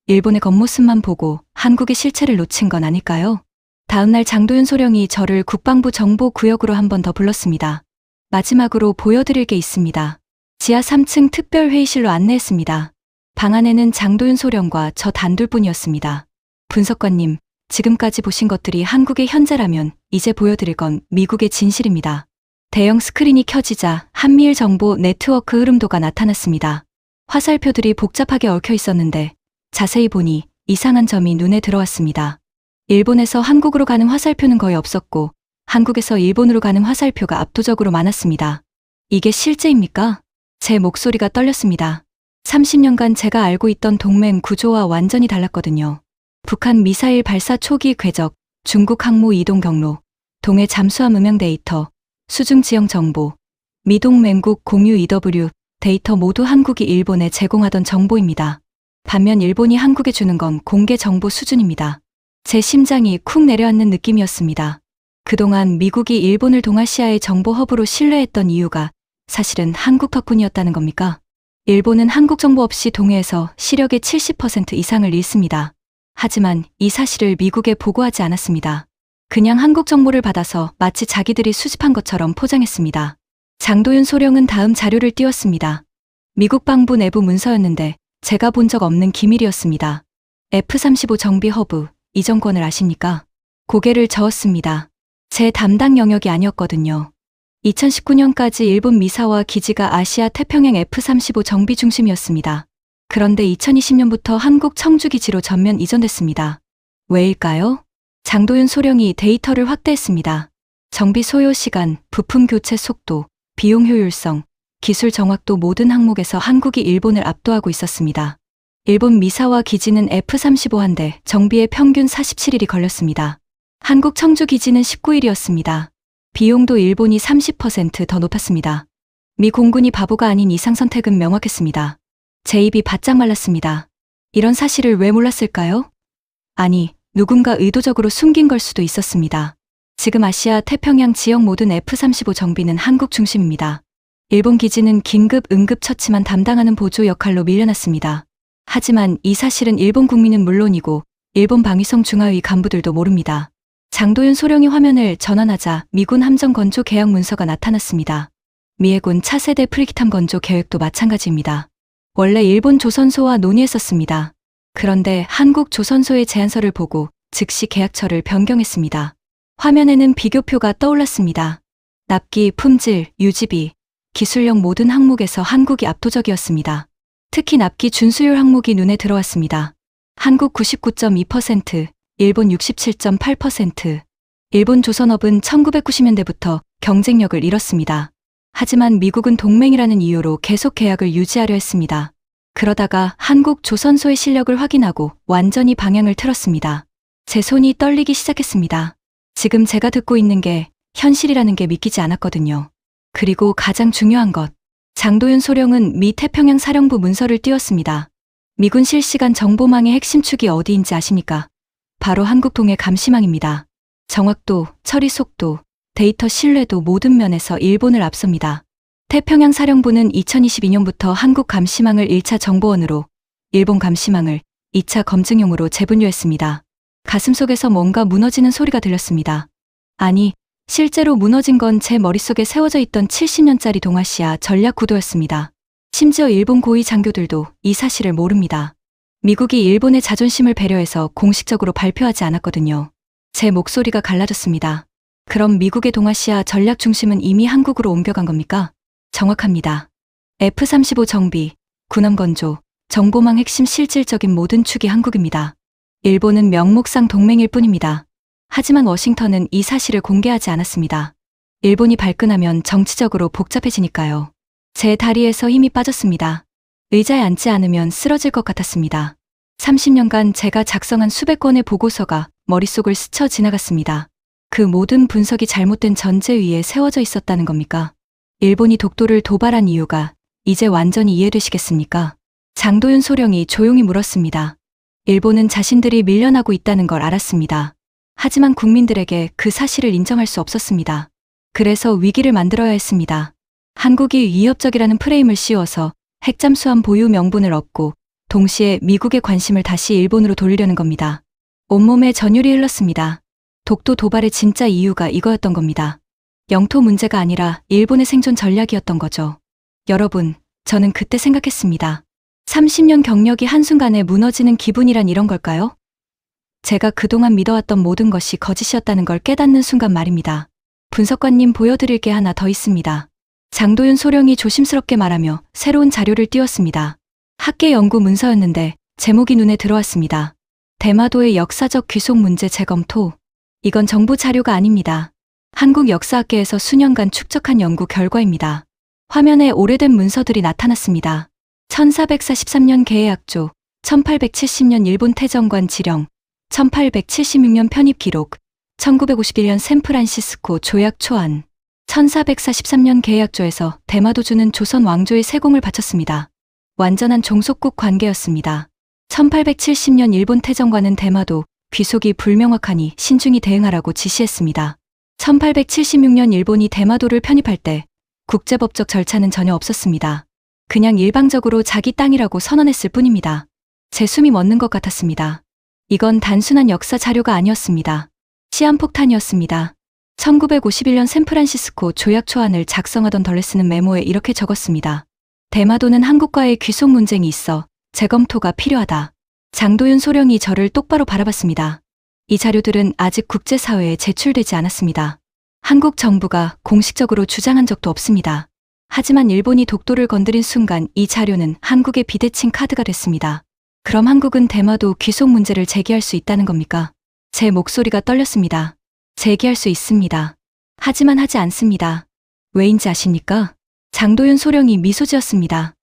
일본의 겉모습만 보고 한국의 실체를 놓친 건 아닐까요? 다음날 장도윤 소령이 저를 국방부 정보구역으로 한 번 더 불렀습니다. 마지막으로 보여드릴 게 있습니다. 지하 3층 특별회의실로 안내했습니다. 방 안에는 장도윤 소령과 저 단둘뿐이었습니다. 분석관님, 지금까지 보신 것들이 한국의 현재라면 이제 보여드릴 건 미국의 진실입니다. 대형 스크린이 켜지자 한미일 정보 네트워크 흐름도가 나타났습니다. 화살표들이 복잡하게 얽혀 있었는데 자세히 보니 이상한 점이 눈에 들어왔습니다. 일본에서 한국으로 가는 화살표는 거의 없었고 한국에서 일본으로 가는 화살표가 압도적으로 많았습니다. 이게 실제입니까? 제 목소리가 떨렸습니다. 30년간 제가 알고 있던 동맹 구조와 완전히 달랐거든요. 북한 미사일 발사 초기 궤적, 중국 항모 이동 경로, 동해 잠수함 음향 데이터, 수중 지형 정보, 미동맹국 공유 EW 데이터 모두 한국이 일본에 제공하던 정보입니다. 반면 일본이 한국에 주는 건 공개 정보 수준입니다. 제 심장이 쿵 내려앉는 느낌이었습니다. 그동안 미국이 일본을 동아시아의 정보 허브로 신뢰했던 이유가 사실은 한국 덕분이었다는 겁니까? 일본은 한국 정보 없이 동해에서 시력의 70% 이상을 잃습니다. 하지만 이 사실을 미국에 보고하지 않았습니다. 그냥 한국 정보를 받아서 마치 자기들이 수집한 것처럼 포장했습니다. 장도윤 소령은 다음 자료를 띄웠습니다. 미국 방부 내부 문서였는데 제가 본 적 없는 기밀이었습니다. F-35 정비 허브, 이 정권을 아십니까? 고개를 저었습니다. 제 담당 영역이 아니었거든요. 2019년까지 일본 미사와 기지가 아시아 태평양 F-35 정비 중심이었습니다. 그런데 2020년부터 한국 청주기지로 전면 이전됐습니다. 왜일까요? 장도윤 소령이 데이터를 확대했습니다. 정비 소요 시간, 부품 교체 속도, 비용 효율성, 기술 정확도 모든 항목에서 한국이 일본을 압도하고 있었습니다. 일본 미사와 기지는 F-35한대 정비에 평균 47일이 걸렸습니다. 한국 청주 기지는 19일이었습니다. 비용도 일본이 30% 더 높았습니다. 미 공군이 바보가 아닌 이상 선택은 명확했습니다. 제 입이 바짝 말랐습니다. 이런 사실을 왜 몰랐을까요? 아니, 누군가 의도적으로 숨긴 걸 수도 있었습니다. 지금 아시아 태평양 지역 모든 F-35 정비는 한국 중심입니다. 일본 기지는 긴급 응급 처치만 담당하는 보조 역할로 밀려났습니다. 하지만 이 사실은 일본 국민은 물론이고 일본 방위성 중하위 간부들도 모릅니다. 장도윤 소령이 화면을 전환하자 미군 함정 건조 계약 문서가 나타났습니다. 미해군 차세대 프리기탐 건조 계획도 마찬가지입니다. 원래 일본 조선소와 논의했었습니다. 그런데 한국 조선소의 제안서를 보고 즉시 계약처를 변경했습니다. 화면에는 비교표가 떠올랐습니다. 납기, 품질, 유지비, 기술력 모든 항목에서 한국이 압도적이었습니다. 특히 납기 준수율 항목이 눈에 들어왔습니다. 한국 99.2%, 일본 67.8%. 일본 조선업은 1990년대부터 경쟁력을 잃었습니다. 하지만 미국은 동맹이라는 이유로 계속 계약을 유지하려 했습니다. 그러다가 한국 조선소의 실력을 확인하고 완전히 방향을 틀었습니다. 제 손이 떨리기 시작했습니다. 지금 제가 듣고 있는 게 현실이라는 게 믿기지 않았거든요. 그리고 가장 중요한 것. 장도윤 소령은 미 태평양 사령부 문서를 띄웠습니다. 미군 실시간 정보망의 핵심 축이 어디인지 아십니까? 바로 한국 동해 감시망입니다. 정확도, 처리 속도, 데이터 신뢰도 모든 면에서 일본을 앞섭니다. 태평양 사령부는 2022년부터 한국 감시망을 1차 정보원으로, 일본 감시망을 2차 검증용으로 재분류했습니다. 가슴속에서 뭔가 무너지는 소리가 들렸습니다. 아니, 실제로 무너진 건 제 머릿속에 세워져 있던 70년짜리 동아시아 전략 구도였습니다. 심지어 일본 고위 장교들도 이 사실을 모릅니다. 미국이 일본의 자존심을 배려해서 공식적으로 발표하지 않았거든요. 제 목소리가 갈라졌습니다. 그럼 미국의 동아시아 전략 중심은 이미 한국으로 옮겨간 겁니까? 정확합니다. F-35 정비, 군함 건조, 정보망 핵심 실질적인 모든 축이 한국입니다. 일본은 명목상 동맹일 뿐입니다. 하지만 워싱턴은 이 사실을 공개하지 않았습니다. 일본이 발끈하면 정치적으로 복잡해지니까요. 제 다리에서 힘이 빠졌습니다. 의자에 앉지 않으면 쓰러질 것 같았습니다. 30년간 제가 작성한 수백 건의 보고서가 머릿속을 스쳐 지나갔습니다. 그 모든 분석이 잘못된 전제 위에 세워져 있었다는 겁니까? 일본이 독도를 도발한 이유가 이제 완전히 이해되시겠습니까? 장도윤 소령이 조용히 물었습니다. 일본은 자신들이 밀려나고 있다는 걸 알았습니다. 하지만 국민들에게 그 사실을 인정할 수 없었습니다. 그래서 위기를 만들어야 했습니다. 한국이 위협적이라는 프레임을 씌워서 핵잠수함 보유 명분을 얻고 동시에 미국의 관심을 다시 일본으로 돌리려는 겁니다. 온몸에 전율이 흘렀습니다. 독도 도발의 진짜 이유가 이거였던 겁니다. 영토 문제가 아니라 일본의 생존 전략이었던 거죠. 여러분, 저는 그때 생각했습니다. 30년 경력이 한순간에 무너지는 기분이란 이런 걸까요? 제가 그동안 믿어왔던 모든 것이 거짓이었다는 걸 깨닫는 순간 말입니다. 분석관님, 보여드릴 게 하나 더 있습니다. 장도윤 소령이 조심스럽게 말하며 새로운 자료를 띄웠습니다. 학계 연구 문서였는데 제목이 눈에 들어왔습니다. 대마도의 역사적 귀속 문제 재검토. 이건 정부 자료가 아닙니다. 한국 역사학계에서 수년간 축적한 연구 결과입니다. 화면에 오래된 문서들이 나타났습니다. 1443년 계해약조, 1870년 일본 태정관 지령, 1876년 편입 기록, 1951년 샌프란시스코 조약 초안, 1443년 계약조에서 대마도주는 조선 왕조의 세공을 바쳤습니다. 완전한 종속국 관계였습니다. 1870년 일본 태정관은 대마도 귀속이 불명확하니 신중히 대응하라고 지시했습니다. 1876년 일본이 대마도를 편입할 때 국제법적 절차는 전혀 없었습니다. 그냥 일방적으로 자기 땅이라고 선언했을 뿐입니다. 제 숨이 멎는 것 같았습니다. 이건 단순한 역사 자료가 아니었습니다. 시한폭탄이었습니다. 1951년 샌프란시스코 조약 초안을 작성하던 덜레스는 메모에 이렇게 적었습니다. 대마도는 한국과의 귀속 논쟁이 있어 재검토가 필요하다. 장도윤 소령이 저를 똑바로 바라봤습니다. 이 자료들은 아직 국제사회에 제출되지 않았습니다. 한국 정부가 공식적으로 주장한 적도 없습니다. 하지만 일본이 독도를 건드린 순간 이 자료는 한국의 비대칭 카드가 됐습니다. 그럼 한국은 대마도 귀속 문제를 제기할 수 있다는 겁니까? 제 목소리가 떨렸습니다. 제기할 수 있습니다. 하지만 하지 않습니다. 왜인지 아십니까? 장도윤 소령이 미소 지었습니다.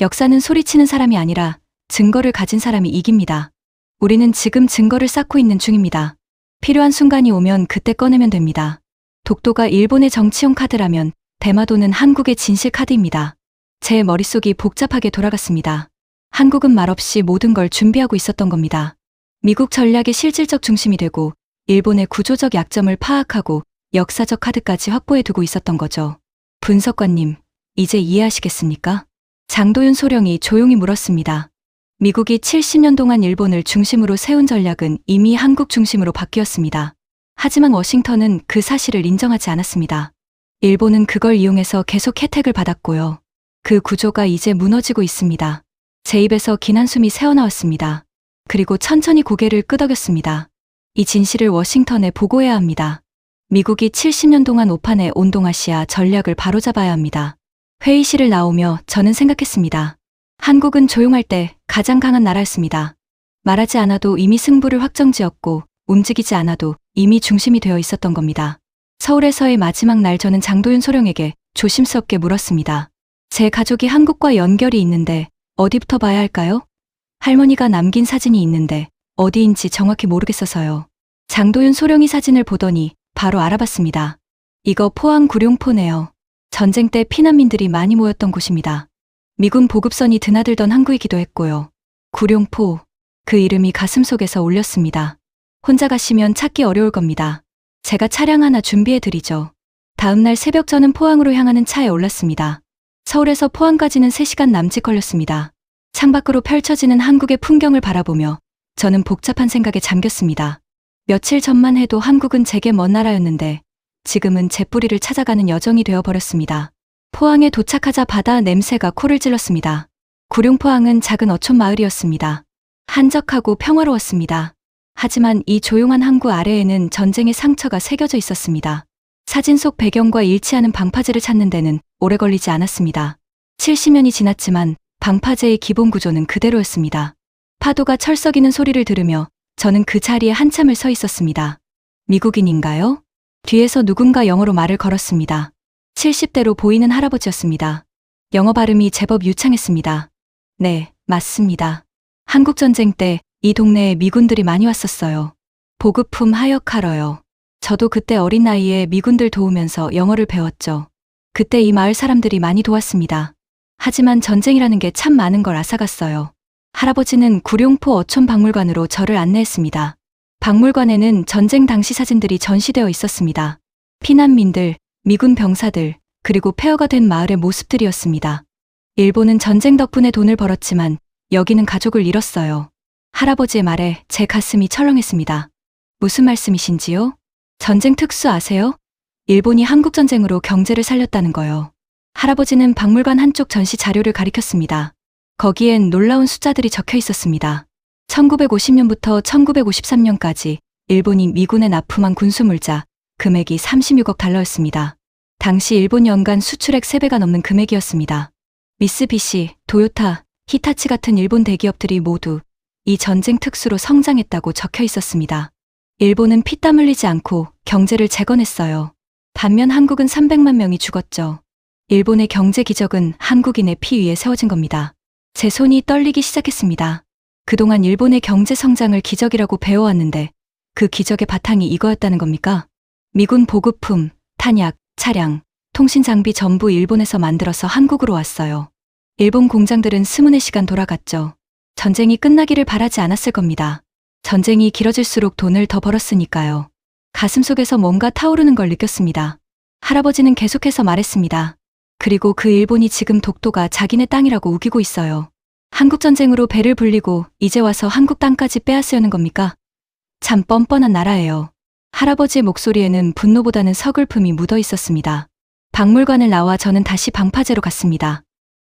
역사는 소리치는 사람이 아니라 증거를 가진 사람이 이깁니다. 우리는 지금 증거를 쌓고 있는 중입니다. 필요한 순간이 오면 그때 꺼내면 됩니다. 독도가 일본의 정치용 카드라면 대마도는 한국의 진실 카드입니다. 제 머릿속이 복잡하게 돌아갔습니다. 한국은 말없이 모든 걸 준비하고 있었던 겁니다. 미국 전략의 실질적 중심이 되고 일본의 구조적 약점을 파악하고 역사적 카드까지 확보해 두고 있었던 거죠. 분석관님, 이제 이해하시겠습니까? 장도윤 소령이 조용히 물었습니다. 미국이 70년 동안 일본을 중심으로 세운 전략은 이미 한국 중심으로 바뀌었습니다. 하지만 워싱턴은 그 사실을 인정하지 않았습니다. 일본은 그걸 이용해서 계속 혜택을 받았고요. 그 구조가 이제 무너지고 있습니다. 제 입에서 긴 한숨이 새어나왔습니다. 그리고 천천히 고개를 끄덕였습니다. 이 진실을 워싱턴에 보고해야 합니다. 미국이 70년 동안 오판해 온 동아시아 전략을 바로잡아야 합니다. 회의실을 나오며 저는 생각했습니다. 한국은 조용할 때 가장 강한 나라였습니다. 말하지 않아도 이미 승부를 확정지었고 움직이지 않아도 이미 중심이 되어 있었던 겁니다. 서울에서의 마지막 날 저는 장도윤 소령에게 조심스럽게 물었습니다. 제 가족이 한국과 연결이 있는데 어디부터 봐야 할까요? 할머니가 남긴 사진이 있는데 어디인지 정확히 모르겠어서요. 장도윤 소령이 사진을 보더니 바로 알아봤습니다. 이거 포항 구룡포네요. 전쟁 때 피난민들이 많이 모였던 곳입니다. 미군 보급선이 드나들던 항구이기도 했고요. 구룡포, 그 이름이 가슴속에서 울렸습니다. 혼자 가시면 찾기 어려울 겁니다. 제가 차량 하나 준비해드리죠. 다음날 새벽 저는 포항으로 향하는 차에 올랐습니다. 서울에서 포항까지는 3시간 남짓 걸렸습니다. 창밖으로 펼쳐지는 한국의 풍경을 바라보며 저는 복잡한 생각에 잠겼습니다. 며칠 전만 해도 한국은 제게 먼 나라였는데 지금은 제 뿌리를 찾아가는 여정이 되어버렸습니다. 포항에 도착하자 바다 냄새가 코를 찔렀습니다. 구룡포항은 작은 어촌 마을이었습니다. 한적하고 평화로웠습니다. 하지만 이 조용한 항구 아래에는 전쟁의 상처가 새겨져 있었습니다. 사진 속 배경과 일치하는 방파제를 찾는 데는 오래 걸리지 않았습니다. 70년이 지났지만 방파제의 기본 구조는 그대로였습니다. 파도가 철썩이는 소리를 들으며 저는 그 자리에 한참을 서 있었습니다. 미국인인가요? 뒤에서 누군가 영어로 말을 걸었습니다. 70대로 보이는 할아버지였습니다. 영어 발음이 제법 유창했습니다. 네, 맞습니다. 한국전쟁 때 이 동네에 미군들이 많이 왔었어요. 보급품 하역하러요. 저도 그때 어린 나이에 미군들 도우면서 영어를 배웠죠. 그때 이 마을 사람들이 많이 도왔습니다. 하지만 전쟁이라는 게 참 많은 걸 앗아갔어요. 할아버지는 구룡포 어촌 박물관으로 저를 안내했습니다. 박물관에는 전쟁 당시 사진들이 전시되어 있었습니다. 피난민들, 미군 병사들, 그리고 폐허가 된 마을의 모습들이었습니다. 일본은 전쟁 덕분에 돈을 벌었지만 여기는 가족을 잃었어요. 할아버지의 말에 제 가슴이 철렁했습니다. 무슨 말씀이신지요? 전쟁 특수 아세요? 일본이 한국전쟁으로 경제를 살렸다는 거요. 할아버지는 박물관 한쪽 전시 자료를 가리켰습니다. 거기엔 놀라운 숫자들이 적혀 있었습니다. 1950년부터 1953년까지 일본이 미군에 납품한 군수물자, 금액이 36억 달러였습니다. 당시 일본 연간 수출액 3배가 넘는 금액이었습니다. 미쓰비시, 도요타, 히타치 같은 일본 대기업들이 모두 이 전쟁 특수로 성장했다고 적혀 있었습니다. 일본은 피땀 흘리지 않고 경제를 재건했어요. 반면 한국은 300만 명이 죽었죠. 일본의 경제 기적은 한국인의 피 위에 세워진 겁니다. 제 손이 떨리기 시작했습니다. 그동안 일본의 경제 성장을 기적이라고 배워왔는데 그 기적의 바탕이 이거였다는 겁니까? 미군 보급품, 탄약, 차량, 통신 장비 전부 일본에서 만들어서 한국으로 왔어요. 일본 공장들은 24시간 돌아갔죠. 전쟁이 끝나기를 바라지 않았을 겁니다. 전쟁이 길어질수록 돈을 더 벌었으니까요. 가슴속에서 뭔가 타오르는 걸 느꼈습니다. 할아버지는 계속해서 말했습니다. 그리고 그 일본이 지금 독도가 자기네 땅이라고 우기고 있어요. 한국전쟁으로 배를 불리고 이제 와서 한국 땅까지 빼앗으려는 겁니까? 참 뻔뻔한 나라예요. 할아버지의 목소리에는 분노보다는 서글픔이 묻어 있었습니다. 박물관을 나와 저는 다시 방파제로 갔습니다.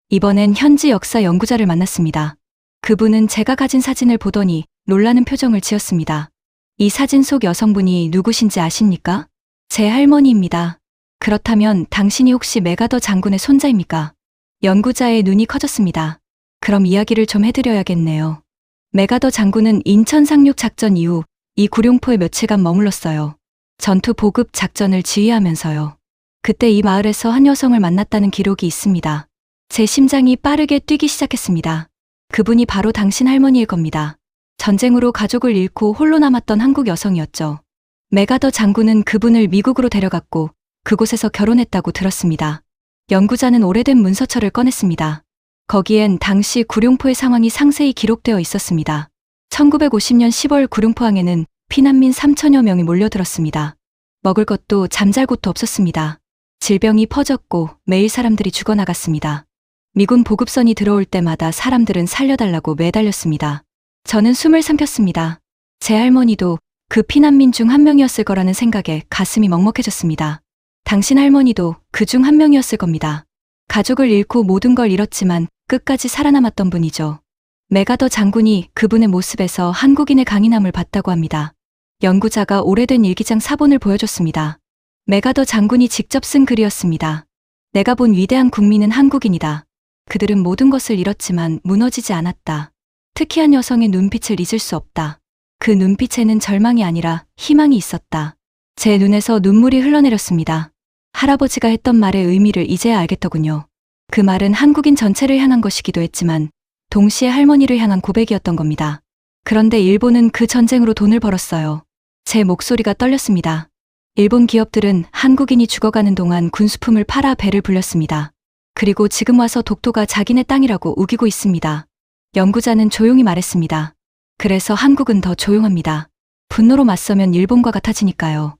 이번엔 현지 역사 연구자를 만났습니다. 그분은 제가 가진 사진을 보더니 놀라는 표정을 지었습니다. 이 사진 속 여성분이 누구신지 아십니까? 제 할머니입니다. 그렇다면 당신이 혹시 메가더 장군의 손자입니까? 연구자의 눈이 커졌습니다. 그럼 이야기를 좀 해드려야겠네요. 메가더 장군은 인천 상륙 작전 이후 이 구룡포에 며칠간 머물렀어요. 전투 보급 작전을 지휘하면서요. 그때 이 마을에서 한 여성을 만났다는 기록이 있습니다. 제 심장이 빠르게 뛰기 시작했습니다. 그분이 바로 당신 할머니일 겁니다. 전쟁으로 가족을 잃고 홀로 남았던 한국 여성이었죠. 메가더 장군은 그분을 미국으로 데려갔고 그곳에서 결혼했다고 들었습니다. 연구자는 오래된 문서처를 꺼냈습니다. 거기엔 당시 구룡포의 상황이 상세히 기록되어 있었습니다. 1950년 10월 구룡포항에는 피난민 3천여 명이 몰려들었습니다. 먹을 것도 잠잘 곳도 없었습니다. 질병이 퍼졌고 매일 사람들이 죽어나갔습니다. 미군 보급선이 들어올 때마다 사람들은 살려달라고 매달렸습니다. 저는 숨을 삼켰습니다. 제 할머니도 그 피난민 중 한 명이었을 거라는 생각에 가슴이 먹먹해졌습니다. 당신 할머니도 그 중 한 명이었을 겁니다. 가족을 잃고 모든 걸 잃었지만 끝까지 살아남았던 분이죠. 메가더 장군이 그분의 모습에서 한국인의 강인함을 봤다고 합니다. 연구자가 오래된 일기장 사본을 보여줬습니다. 메가더 장군이 직접 쓴 글이었습니다. 내가 본 위대한 국민은 한국인이다. 그들은 모든 것을 잃었지만 무너지지 않았다. 특히 한 여성의 눈빛을 잊을 수 없다. 그 눈빛에는 절망이 아니라 희망이 있었다. 제 눈에서 눈물이 흘러내렸습니다. 할아버지가 했던 말의 의미를 이제야 알겠더군요. 그 말은 한국인 전체를 향한 것이기도 했지만 동시에 할머니를 향한 고백이었던 겁니다. 그런데 일본은 그 전쟁으로 돈을 벌었어요. 제 목소리가 떨렸습니다. 일본 기업들은 한국인이 죽어가는 동안 군수품을 팔아 배를 불렸습니다. 그리고 지금 와서 독도가 자기네 땅이라고 우기고 있습니다. 연구자는 조용히 말했습니다. 그래서 한국은 더 조용합니다. 분노로 맞서면 일본과 같아지니까요.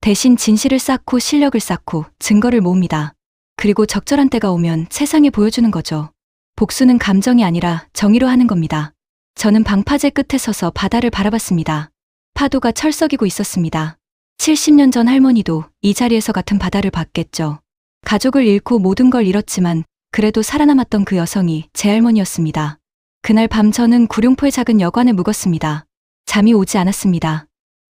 대신 진실을 쌓고 실력을 쌓고 증거를 모읍니다. 그리고 적절한 때가 오면 세상에 보여주는 거죠. 복수는 감정이 아니라 정의로 하는 겁니다. 저는 방파제 끝에 서서 바다를 바라봤습니다. 파도가 철썩이고 있었습니다. 70년 전 할머니도 이 자리에서 같은 바다를 봤겠죠. 가족을 잃고 모든 걸 잃었지만 그래도 살아남았던 그 여성이 제 할머니였습니다. 그날 밤 저는 구룡포의 작은 여관에 묵었습니다. 잠이 오지 않았습니다.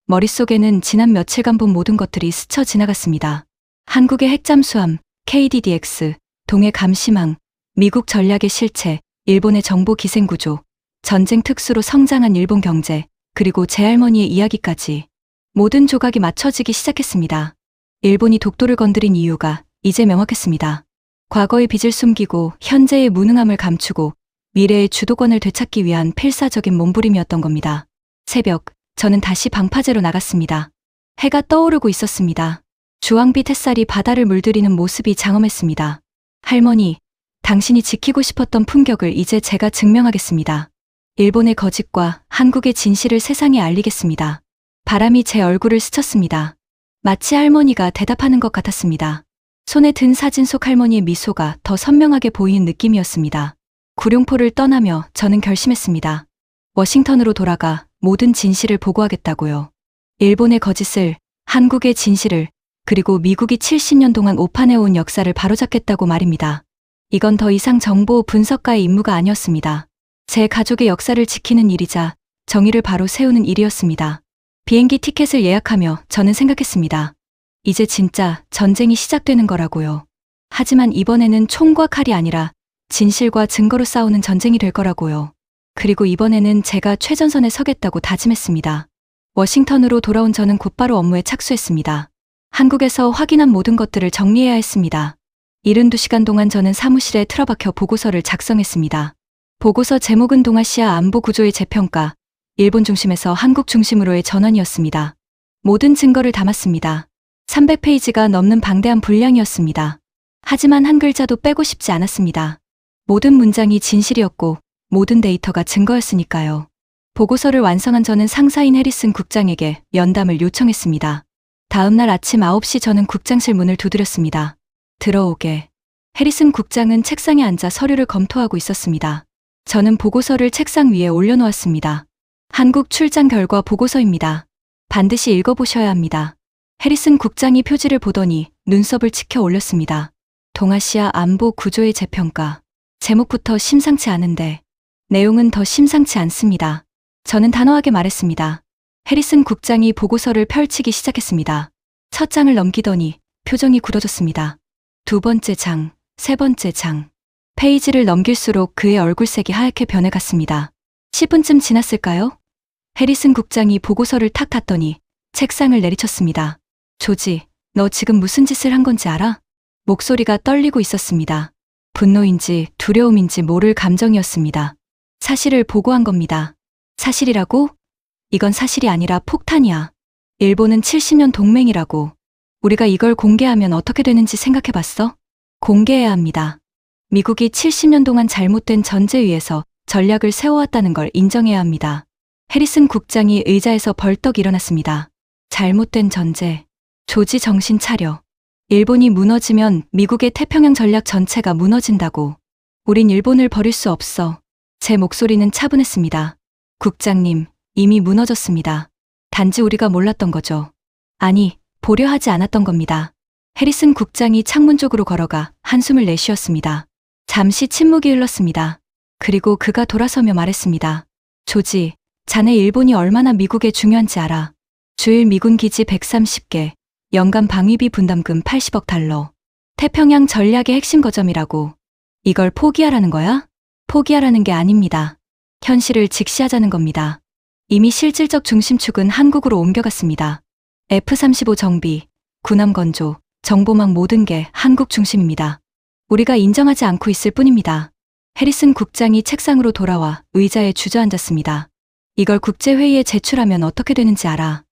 머릿속에는 지난 며칠간 본 모든 것들이 스쳐 지나갔습니다. 한국의 핵잠수함, KDDX, 동해 감시망, 미국 전략의 실체, 일본의 정보 기생구조, 전쟁 특수로 성장한 일본 경제, 그리고 제 할머니의 이야기까지 모든 조각이 맞춰지기 시작했습니다. 일본이 독도를 건드린 이유가 이제 명확했습니다. 과거의 빚을 숨기고 현재의 무능함을 감추고 미래의 주도권을 되찾기 위한 필사적인 몸부림이었던 겁니다. 새벽, 저는 다시 방파제로 나갔습니다. 해가 떠오르고 있었습니다. 주황빛 햇살이 바다를 물들이는 모습이 장엄했습니다. 할머니, 당신이 지키고 싶었던 품격을 이제 제가 증명하겠습니다. 일본의 거짓과 한국의 진실을 세상에 알리겠습니다. 바람이 제 얼굴을 스쳤습니다. 마치 할머니가 대답하는 것 같았습니다. 손에 든 사진 속 할머니의 미소가 더 선명하게 보이는 느낌이었습니다. 구룡포를 떠나며 저는 결심했습니다. 워싱턴으로 돌아가 모든 진실을 보고하겠다고요. 일본의 거짓을, 한국의 진실을, 그리고 미국이 70년 동안 오판해온 역사를 바로잡겠다고 말입니다. 이건 더 이상 정보 분석가의 임무가 아니었습니다. 제 가족의 역사를 지키는 일이자 정의를 바로 세우는 일이었습니다. 비행기 티켓을 예약하며 저는 생각했습니다. 이제 진짜 전쟁이 시작되는 거라고요. 하지만 이번에는 총과 칼이 아니라 진실과 증거로 싸우는 전쟁이 될 거라고요. 그리고 이번에는 제가 최전선에 서겠다고 다짐했습니다. 워싱턴으로 돌아온 저는 곧바로 업무에 착수했습니다. 한국에서 확인한 모든 것들을 정리해야 했습니다. 72시간 동안 저는 사무실에 틀어박혀 보고서를 작성했습니다. 보고서 제목은 동아시아 안보 구조의 재평가, 일본 중심에서 한국 중심으로의 전환이었습니다. 모든 증거를 담았습니다. 300페이지가 넘는 방대한 분량이었습니다. 하지만 한 글자도 빼고 싶지 않았습니다. 모든 문장이 진실이었고 모든 데이터가 증거였으니까요. 보고서를 완성한 저는 상사인 해리슨 국장에게 면담을 요청했습니다. 다음 날 아침 9시 저는 국장실 문을 두드렸습니다. 들어오게. 해리슨 국장은 책상에 앉아 서류를 검토하고 있었습니다. 저는 보고서를 책상 위에 올려놓았습니다. 한국 출장 결과 보고서입니다. 반드시 읽어보셔야 합니다. 해리슨 국장이 표지를 보더니 눈썹을 치켜 올렸습니다. 동아시아 안보 구조의 재평가. 제목부터 심상치 않은데 내용은 더 심상치 않습니다. 저는 단호하게 말했습니다. 해리슨 국장이 보고서를 펼치기 시작했습니다. 첫 장을 넘기더니 표정이 굳어졌습니다. 두 번째 장, 세 번째 장. 페이지를 넘길수록 그의 얼굴색이 하얗게 변해갔습니다. 10분쯤 지났을까요? 해리슨 국장이 보고서를 탁 닫더니 책상을 내리쳤습니다. 조지, 너 지금 무슨 짓을 한 건지 알아? 목소리가 떨리고 있었습니다. 분노인지 두려움인지 모를 감정이었습니다. 사실을 보고한 겁니다. 사실이라고? 이건 사실이 아니라 폭탄이야. 일본은 70년 동맹이라고. 우리가 이걸 공개하면 어떻게 되는지 생각해봤어? 공개해야 합니다. 미국이 70년 동안 잘못된 전제위에서 전략을 세워왔다는 걸 인정해야 합니다. 해리슨 국장이 의자에서 벌떡 일어났습니다. 잘못된 전제. 조지 정신 차려. 일본이 무너지면 미국의 태평양 전략 전체가 무너진다고. 우린 일본을 버릴 수 없어. 제 목소리는 차분했습니다. 국장님, 이미 무너졌습니다. 단지 우리가 몰랐던 거죠. 아니, 보려 하지 않았던 겁니다. 해리슨 국장이 창문 쪽으로 걸어가 한숨을 내쉬었습니다. 잠시 침묵이 흘렀습니다. 그리고 그가 돌아서며 말했습니다. 조지, 자네 일본이 얼마나 미국에 중요한지 알아. 주일 미군 기지 130개, 연간 방위비 분담금 80억 달러. 태평양 전략의 핵심 거점이라고. 이걸 포기하라는 거야? 포기하라는 게 아닙니다. 현실을 직시하자는 겁니다. 이미 실질적 중심축은 한국으로 옮겨갔습니다. F-35 정비, 군함 건조, 정보망 모든 게 한국 중심입니다. 우리가 인정하지 않고 있을 뿐입니다. 해리슨 국장이 책상으로 돌아와 의자에 주저앉았습니다. 이걸 국제회의에 제출하면 어떻게 되는지 알아.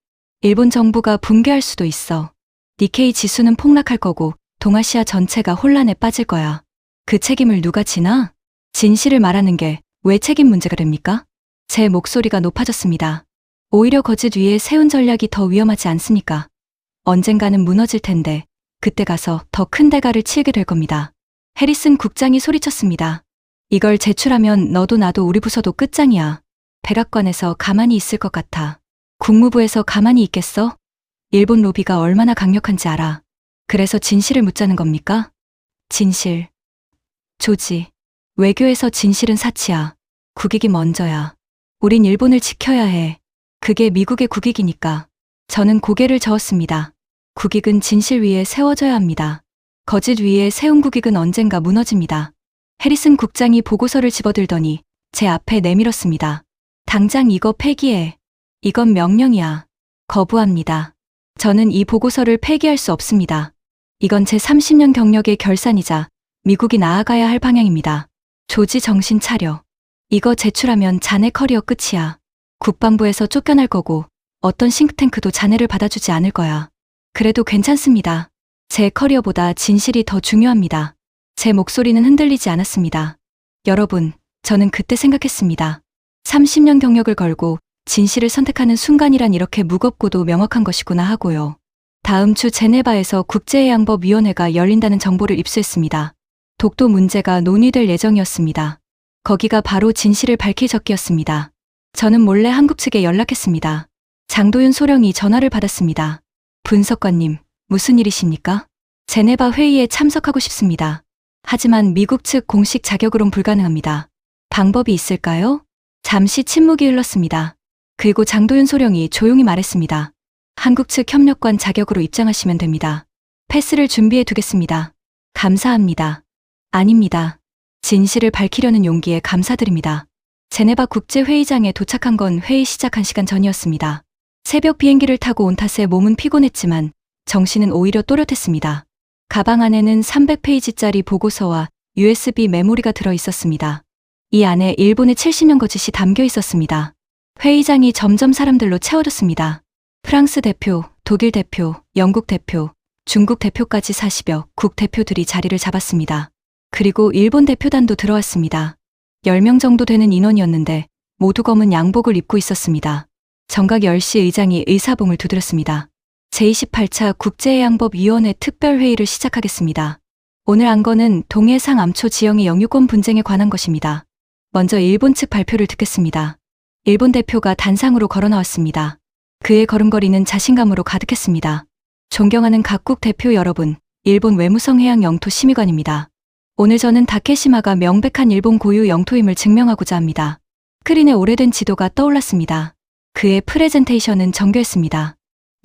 일본 정부가 붕괴할 수도 있어. 니케이 지수는 폭락할 거고 동아시아 전체가 혼란에 빠질 거야. 그 책임을 누가 지나? 진실을 말하는 게 왜 책임 문제가 됩니까? 제 목소리가 높아졌습니다. 오히려 거짓 위에 세운 전략이 더 위험하지 않습니까? 언젠가는 무너질 텐데 그때 가서 더 큰 대가를 치르게 될 겁니다. 해리슨 국장이 소리쳤습니다. 이걸 제출하면 너도 나도 우리 부서도 끝장이야. 백악관에서 가만히 있을 것 같아. 국무부에서 가만히 있겠어? 일본 로비가 얼마나 강력한지 알아. 그래서 진실을 묻자는 겁니까? 진실. 조지. 외교에서 진실은 사치야. 국익이 먼저야. 우린 일본을 지켜야 해. 그게 미국의 국익이니까. 저는 고개를 저었습니다. 국익은 진실 위에 세워져야 합니다. 거짓 위에 세운 국익은 언젠가 무너집니다. 해리슨 국장이 보고서를 집어들더니 제 앞에 내밀었습니다. 당장 이거 폐기해. 이건 명령이야. 거부합니다. 저는 이 보고서를 폐기할 수 없습니다. 이건 제 30년 경력의 결산이자 미국이 나아가야 할 방향입니다. 조지 정신 차려. 이거 제출하면 자네 커리어 끝이야. 국방부에서 쫓겨날 거고 어떤 싱크탱크도 자네를 받아주지 않을 거야. 그래도 괜찮습니다. 제 커리어보다 진실이 더 중요합니다. 제 목소리는 흔들리지 않았습니다. 여러분, 저는 그때 생각했습니다. 30년 경력을 걸고 진실을 선택하는 순간이란 이렇게 무겁고도 명확한 것이구나 하고요. 다음 주 제네바에서 국제해양법위원회가 열린다는 정보를 입수했습니다. 독도 문제가 논의될 예정이었습니다. 거기가 바로 진실을 밝힐 적기였습니다. 저는 몰래 한국 측에 연락했습니다. 장도윤 소령이 전화를 받았습니다. 분석관님, 무슨 일이십니까? 제네바 회의에 참석하고 싶습니다. 하지만 미국 측 공식 자격으론 불가능합니다. 방법이 있을까요? 잠시 침묵이 흘렀습니다. 그리고 장도윤 소령이 조용히 말했습니다. 한국 측 협력관 자격으로 입장하시면 됩니다. 패스를 준비해 두겠습니다. 감사합니다. 아닙니다. 진실을 밝히려는 용기에 감사드립니다. 제네바 국제회의장에 도착한 건 회의 시작 1시간 전이었습니다. 새벽 비행기를 타고 온 탓에 몸은 피곤했지만 정신은 오히려 또렷했습니다. 가방 안에는 300페이지짜리 보고서와 USB 메모리가 들어 있었습니다. 이 안에 일본의 70년 거짓이 담겨 있었습니다. 회의장이 점점 사람들로 채워졌습니다. 프랑스 대표, 독일 대표, 영국 대표, 중국 대표까지 40여 국 대표들이 자리를 잡았습니다. 그리고 일본 대표단도 들어왔습니다. 10명 정도 되는 인원이었는데 모두 검은 양복을 입고 있었습니다. 정각 10시 의장이 의사봉을 두드렸습니다. 제28차 국제해양법위원회 특별회의를 시작하겠습니다. 오늘 안건은 동해상 암초 지형의 영유권 분쟁에 관한 것입니다. 먼저 일본 측 발표를 듣겠습니다. 일본 대표가 단상으로 걸어 나왔습니다. 그의 걸음걸이는 자신감으로 가득했습니다. 존경하는 각국 대표 여러분, 일본 외무성 해양 영토 심의관입니다. 오늘 저는 다케시마가 명백한 일본 고유 영토임을 증명하고자 합니다. 스크린에 오래된 지도가 떠올랐습니다. 그의 프레젠테이션은 정교했습니다.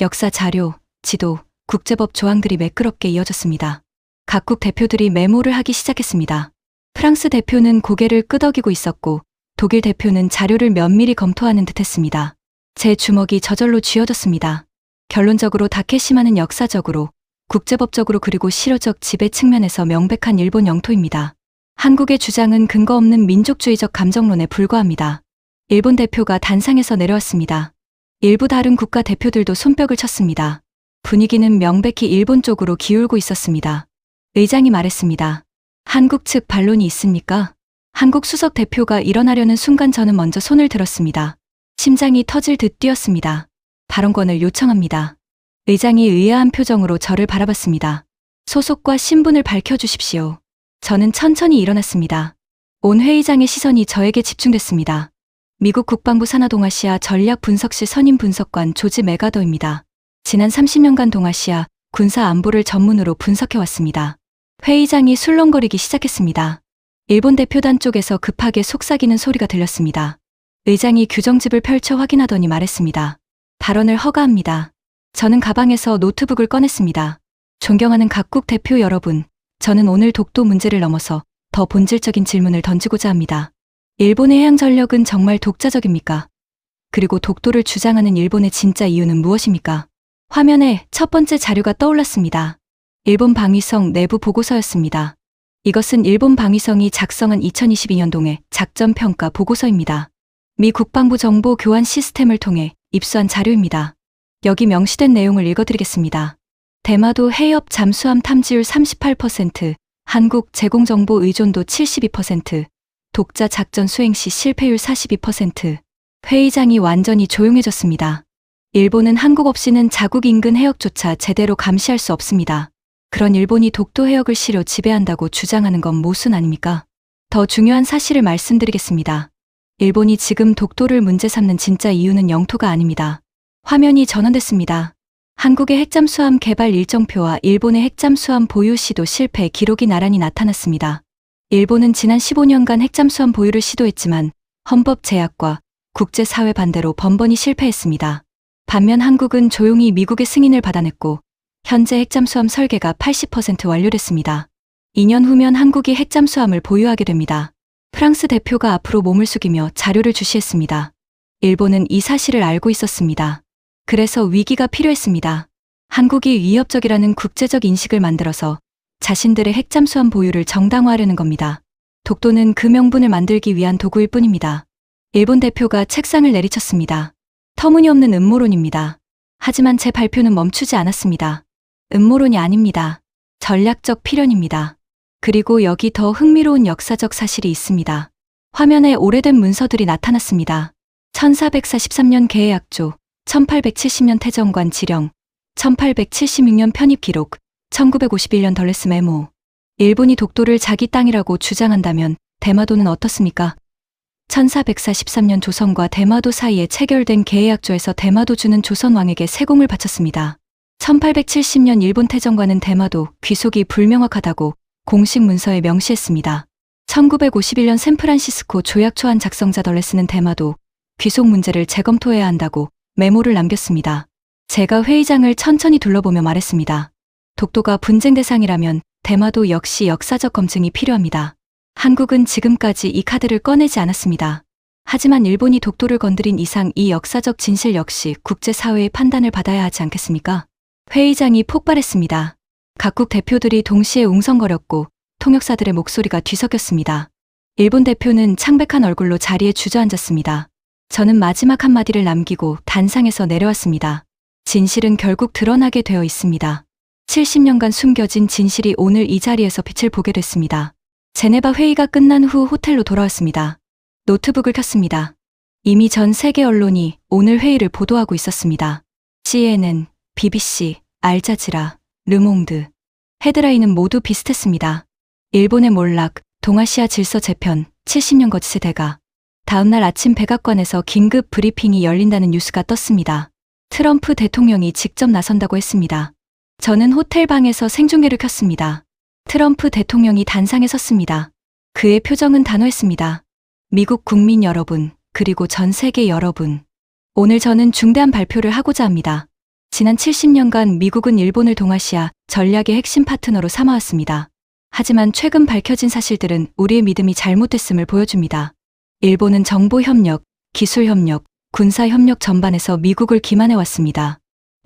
역사 자료, 지도, 국제법 조항들이 매끄럽게 이어졌습니다. 각국 대표들이 메모를 하기 시작했습니다. 프랑스 대표는 고개를 끄덕이고 있었고 독일 대표는 자료를 면밀히 검토하는 듯했습니다. 제 주먹이 저절로 쥐어졌습니다. 결론적으로 다케시마는 역사적으로, 국제법적으로 그리고 실효적 지배 측면에서 명백한 일본 영토입니다. 한국의 주장은 근거 없는 민족주의적 감정론에 불과합니다. 일본 대표가 단상에서 내려왔습니다. 일부 다른 국가 대표들도 손뼉을 쳤습니다. 분위기는 명백히 일본 쪽으로 기울고 있었습니다. 의장이 말했습니다. 한국 측 반론이 있습니까? 한국 수석 대표가 일어나려는 순간 저는 먼저 손을 들었습니다. 심장이 터질 듯 뛰었습니다. 발언권을 요청합니다. 의장이 의아한 표정으로 저를 바라봤습니다. 소속과 신분을 밝혀주십시오. 저는 천천히 일어났습니다. 온 회의장의 시선이 저에게 집중됐습니다. 미국 국방부 산하동아시아 전략분석실 선임 분석관 조지 메가더입니다. 지난 30년간 동아시아 군사 안보를 전문으로 분석해왔습니다. 회의장이 술렁거리기 시작했습니다. 일본 대표단 쪽에서 급하게 속삭이는 소리가 들렸습니다. 의장이 규정집을 펼쳐 확인하더니 말했습니다. 발언을 허가합니다. 저는 가방에서 노트북을 꺼냈습니다. 존경하는 각국 대표 여러분, 저는 오늘 독도 문제를 넘어서 더 본질적인 질문을 던지고자 합니다. 일본의 해양 전력은 정말 독자적입니까? 그리고 독도를 주장하는 일본의 진짜 이유는 무엇입니까? 화면에 첫 번째 자료가 떠올랐습니다. 일본 방위성 내부 보고서였습니다. 이것은 일본 방위성이 작성한 2022년동의 작전평가 보고서입니다. 미 국방부 정보 교환 시스템을 통해 입수한 자료입니다. 여기 명시된 내용을 읽어드리겠습니다. 대마도 해협 잠수함 탐지율 38%, 한국 제공정보 의존도 72%, 독자 작전 수행 시 실패율 42%. 회의장이 완전히 조용해졌습니다. 일본은 한국 없이는 자국 인근 해역조차 제대로 감시할 수 없습니다. 그런 일본이 독도 해역을 실효 지배한다고 주장하는 건 모순 아닙니까? 더 중요한 사실을 말씀드리겠습니다. 일본이 지금 독도를 문제 삼는 진짜 이유는 영토가 아닙니다. 화면이 전환됐습니다. 한국의 핵잠수함 개발 일정표와 일본의 핵잠수함 보유 시도 실패 기록이 나란히 나타났습니다. 일본은 지난 15년간 핵잠수함 보유를 시도했지만 헌법 제약과 국제사회 반대로 번번이 실패했습니다. 반면 한국은 조용히 미국의 승인을 받아냈고 현재 핵잠수함 설계가 80% 완료됐습니다. 2년 후면 한국이 핵잠수함을 보유하게 됩니다. 프랑스 대표가 앞으로 몸을 숙이며 자료를 주시했습니다. 일본은 이 사실을 알고 있었습니다. 그래서 위기가 필요했습니다. 한국이 위협적이라는 국제적 인식을 만들어서 자신들의 핵잠수함 보유를 정당화하려는 겁니다. 독도는 그 명분을 만들기 위한 도구일 뿐입니다. 일본 대표가 책상을 내리쳤습니다. 터무니없는 음모론입니다. 하지만 제 발표는 멈추지 않았습니다. 음모론이 아닙니다. 전략적 필연입니다. 그리고 여기 더 흥미로운 역사적 사실이 있습니다. 화면에 오래된 문서들이 나타났습니다. 1443년 계해약조, 1870년 태정관 지령, 1876년 편입 기록, 1951년 덜레스 메모. 일본이 독도를 자기 땅이라고 주장한다면 대마도는 어떻습니까? 1443년 조선과 대마도 사이에 체결된 계해약조에서 대마도주는 조선 왕에게 세공을 바쳤습니다. 1870년 일본 태정관은 대마도 귀속이 불명확하다고 공식 문서에 명시했습니다. 1951년 샌프란시스코 조약 초안 작성자 덜레스는 대마도 귀속 문제를 재검토해야 한다고 메모를 남겼습니다. 제가 회의장을 천천히 둘러보며 말했습니다. 독도가 분쟁 대상이라면 대마도 역시 역사적 검증이 필요합니다. 한국은 지금까지 이 카드를 꺼내지 않았습니다. 하지만 일본이 독도를 건드린 이상 이 역사적 진실 역시 국제사회의 판단을 받아야 하지 않겠습니까? 회의장이 폭발했습니다. 각국 대표들이 동시에 웅성거렸고 통역사들의 목소리가 뒤섞였습니다. 일본 대표는 창백한 얼굴로 자리에 주저앉았습니다. 저는 마지막 한마디를 남기고 단상에서 내려왔습니다. 진실은 결국 드러나게 되어 있습니다. 70년간 숨겨진 진실이 오늘 이 자리에서 빛을 보게 됐습니다. 제네바 회의가 끝난 후 호텔로 돌아왔습니다. 노트북을 켰습니다. 이미 전 세계 언론이 오늘 회의를 보도하고 있었습니다. CNN, BBC, 알자지라, 르몽드. 헤드라인은 모두 비슷했습니다. 일본의 몰락, 동아시아 질서 재편, 70년 거짓의 대가. 다음날 아침 백악관에서 긴급 브리핑이 열린다는 뉴스가 떴습니다. 트럼프 대통령이 직접 나선다고 했습니다. 저는 호텔 방에서 생중계를 켰습니다. 트럼프 대통령이 단상에 섰습니다. 그의 표정은 단호했습니다. 미국 국민 여러분, 그리고 전 세계 여러분. 오늘 저는 중대한 발표를 하고자 합니다. 지난 70년간 미국은 일본을 동아시아 전략의 핵심 파트너로 삼아왔습니다. 하지만 최근 밝혀진 사실들은 우리의 믿음이 잘못됐음을 보여줍니다. 일본은 정보협력, 기술협력, 군사협력 전반에서 미국을 기만해왔습니다.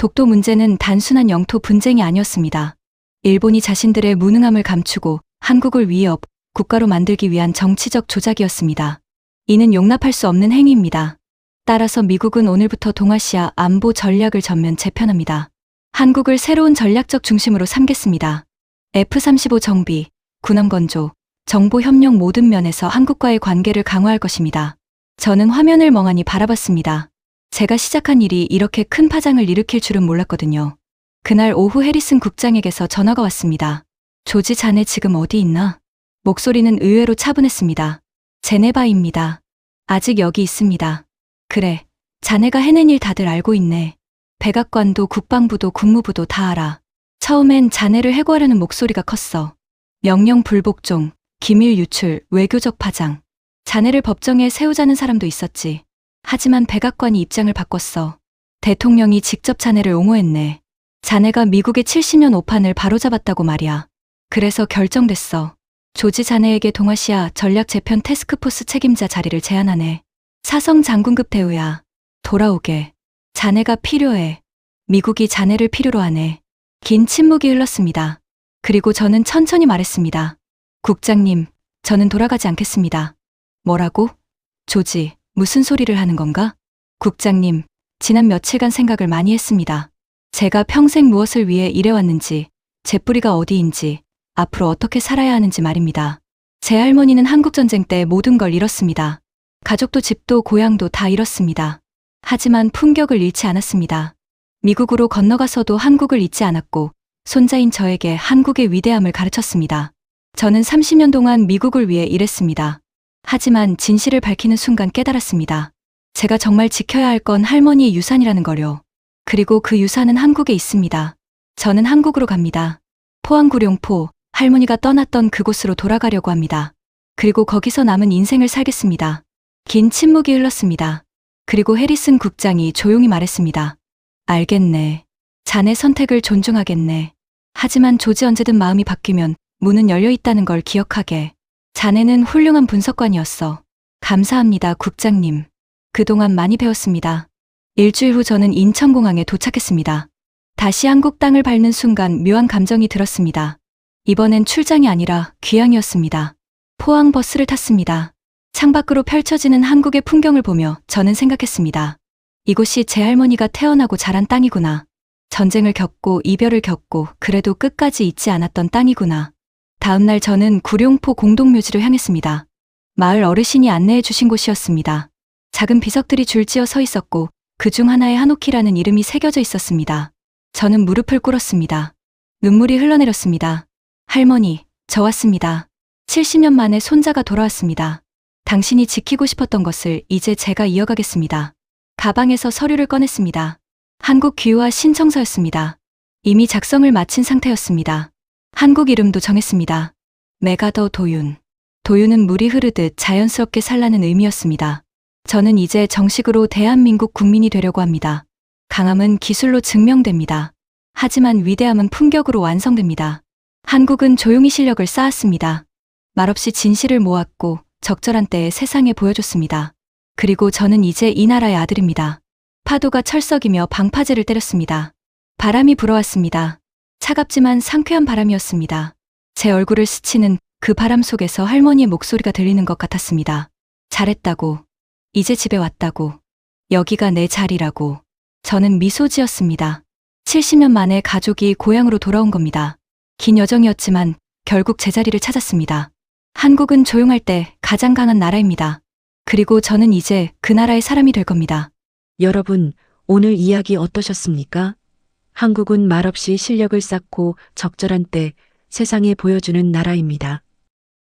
독도 문제는 단순한 영토 분쟁이 아니었습니다. 일본이 자신들의 무능함을 감추고 한국을 위협, 국가로 만들기 위한 정치적 조작이었습니다. 이는 용납할 수 없는 행위입니다. 따라서 미국은 오늘부터 동아시아 안보 전략을 전면 재편합니다. 한국을 새로운 전략적 중심으로 삼겠습니다. F-35 정비, 군함 건조, 정보 협력 모든 면에서 한국과의 관계를 강화할 것입니다. 저는 화면을 멍하니 바라봤습니다. 제가 시작한 일이 이렇게 큰 파장을 일으킬 줄은 몰랐거든요. 그날 오후 해리슨 국장에게서 전화가 왔습니다. 조지 자네 지금 어디 있나? 목소리는 의외로 차분했습니다. 제네바입니다. 아직 여기 있습니다. 그래, 자네가 해낸 일 다들 알고 있네. 백악관도 국방부도 국무부도 다 알아. 처음엔 자네를 해고하려는 목소리가 컸어. 명령 불복종, 기밀 유출, 외교적 파장. 자네를 법정에 세우자는 사람도 있었지. 하지만 백악관이 입장을 바꿨어. 대통령이 직접 자네를 옹호했네. 자네가 미국의 70년 오판을 바로잡았다고 말이야. 그래서 결정됐어. 조지 자네에게 동아시아 전략 재편 태스크포스 책임자 자리를 제안하네. 사성 장군급 대우야. 돌아오게. 자네가 필요해. 미국이 자네를 필요로 하네. 긴 침묵이 흘렀습니다. 그리고 저는 천천히 말했습니다. 국장님, 저는 돌아가지 않겠습니다. 뭐라고? 조지, 무슨 소리를 하는 건가? 국장님, 지난 며칠간 생각을 많이 했습니다. 제가 평생 무엇을 위해 일해왔는지, 제 뿌리가 어디인지, 앞으로 어떻게 살아야 하는지 말입니다. 제 할머니는 한국전쟁 때 모든 걸 잃었습니다. 가족도 집도 고향도 다 잃었습니다. 하지만 품격을 잃지 않았습니다. 미국으로 건너가서도 한국을 잊지 않았고 손자인 저에게 한국의 위대함을 가르쳤습니다. 저는 30년 동안 미국을 위해 일했습니다. 하지만 진실을 밝히는 순간 깨달았습니다. 제가 정말 지켜야 할 건 할머니의 유산이라는 거요. 그리고 그 유산은 한국에 있습니다. 저는 한국으로 갑니다. 포항구룡포, 할머니가 떠났던 그곳으로 돌아가려고 합니다. 그리고 거기서 남은 인생을 살겠습니다. 긴 침묵이 흘렀습니다. 그리고 해리슨 국장이 조용히 말했습니다. 알겠네. 자네 선택을 존중하겠네. 하지만 조지 언제든 마음이 바뀌면 문은 열려 있다는 걸 기억하게. 자네는 훌륭한 분석관이었어. 감사합니다, 국장님. 그동안 많이 배웠습니다. 일주일 후 저는 인천공항에 도착했습니다. 다시 한국 땅을 밟는 순간 묘한 감정이 들었습니다. 이번엔 출장이 아니라 귀향이었습니다. 포항 버스를 탔습니다. 창밖으로 펼쳐지는 한국의 풍경을 보며 저는 생각했습니다. 이곳이 제 할머니가 태어나고 자란 땅이구나. 전쟁을 겪고 이별을 겪고 그래도 끝까지 잊지 않았던 땅이구나. 다음날 저는 구룡포 공동묘지로 향했습니다. 마을 어르신이 안내해 주신 곳이었습니다. 작은 비석들이 줄지어 서 있었고 그중 하나에 한옥희라는 이름이 새겨져 있었습니다. 저는 무릎을 꿇었습니다. 눈물이 흘러내렸습니다. 할머니, 저 왔습니다. 70년 만에 손자가 돌아왔습니다. 당신이 지키고 싶었던 것을 이제 제가 이어가겠습니다. 가방에서 서류를 꺼냈습니다. 한국 귀화 신청서였습니다. 이미 작성을 마친 상태였습니다. 한국 이름도 정했습니다. 메가더 도윤. 도윤은 물이 흐르듯 자연스럽게 살라는 의미였습니다. 저는 이제 정식으로 대한민국 국민이 되려고 합니다. 강함은 기술로 증명됩니다. 하지만 위대함은 품격으로 완성됩니다. 한국은 조용히 실력을 쌓았습니다. 말없이 진실을 모았고 적절한 때에 세상에 보여줬습니다. 그리고 저는 이제 이 나라의 아들입니다. 파도가 철썩이며 방파제를 때렸습니다. 바람이 불어왔습니다. 차갑지만 상쾌한 바람이었습니다. 제 얼굴을 스치는 그 바람 속에서 할머니의 목소리가 들리는 것 같았습니다. 잘했다고. 이제 집에 왔다고. 여기가 내 자리라고. 저는 미소 지었습니다. 70년 만에 가족이 고향으로 돌아온 겁니다. 긴 여정이었지만 결국 제자리를 찾았습니다. 한국은 조용할 때 가장 강한 나라입니다. 그리고 저는 이제 그 나라의 사람이 될 겁니다. 여러분, 오늘 이야기 어떠셨습니까? 한국은 말없이 실력을 쌓고 적절한 때 세상에 보여주는 나라입니다.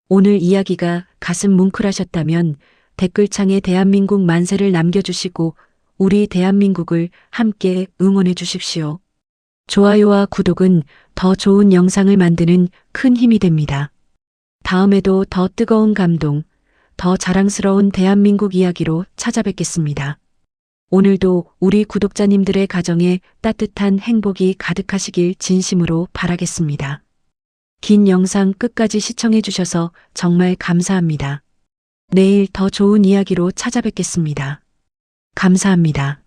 오늘 이야기가 가슴 뭉클하셨다면 댓글창에 대한민국 만세를 남겨주시고 우리 대한민국을 함께 응원해 주십시오. 좋아요와 구독은 더 좋은 영상을 만드는 큰 힘이 됩니다. 다음에도 더 뜨거운 감동, 더 자랑스러운 대한민국 이야기로 찾아뵙겠습니다. 오늘도 우리 구독자님들의 가정에 따뜻한 행복이 가득하시길 진심으로 바라겠습니다. 긴 영상 끝까지 시청해 주셔서 정말 감사합니다. 내일 더 좋은 이야기로 찾아뵙겠습니다. 감사합니다.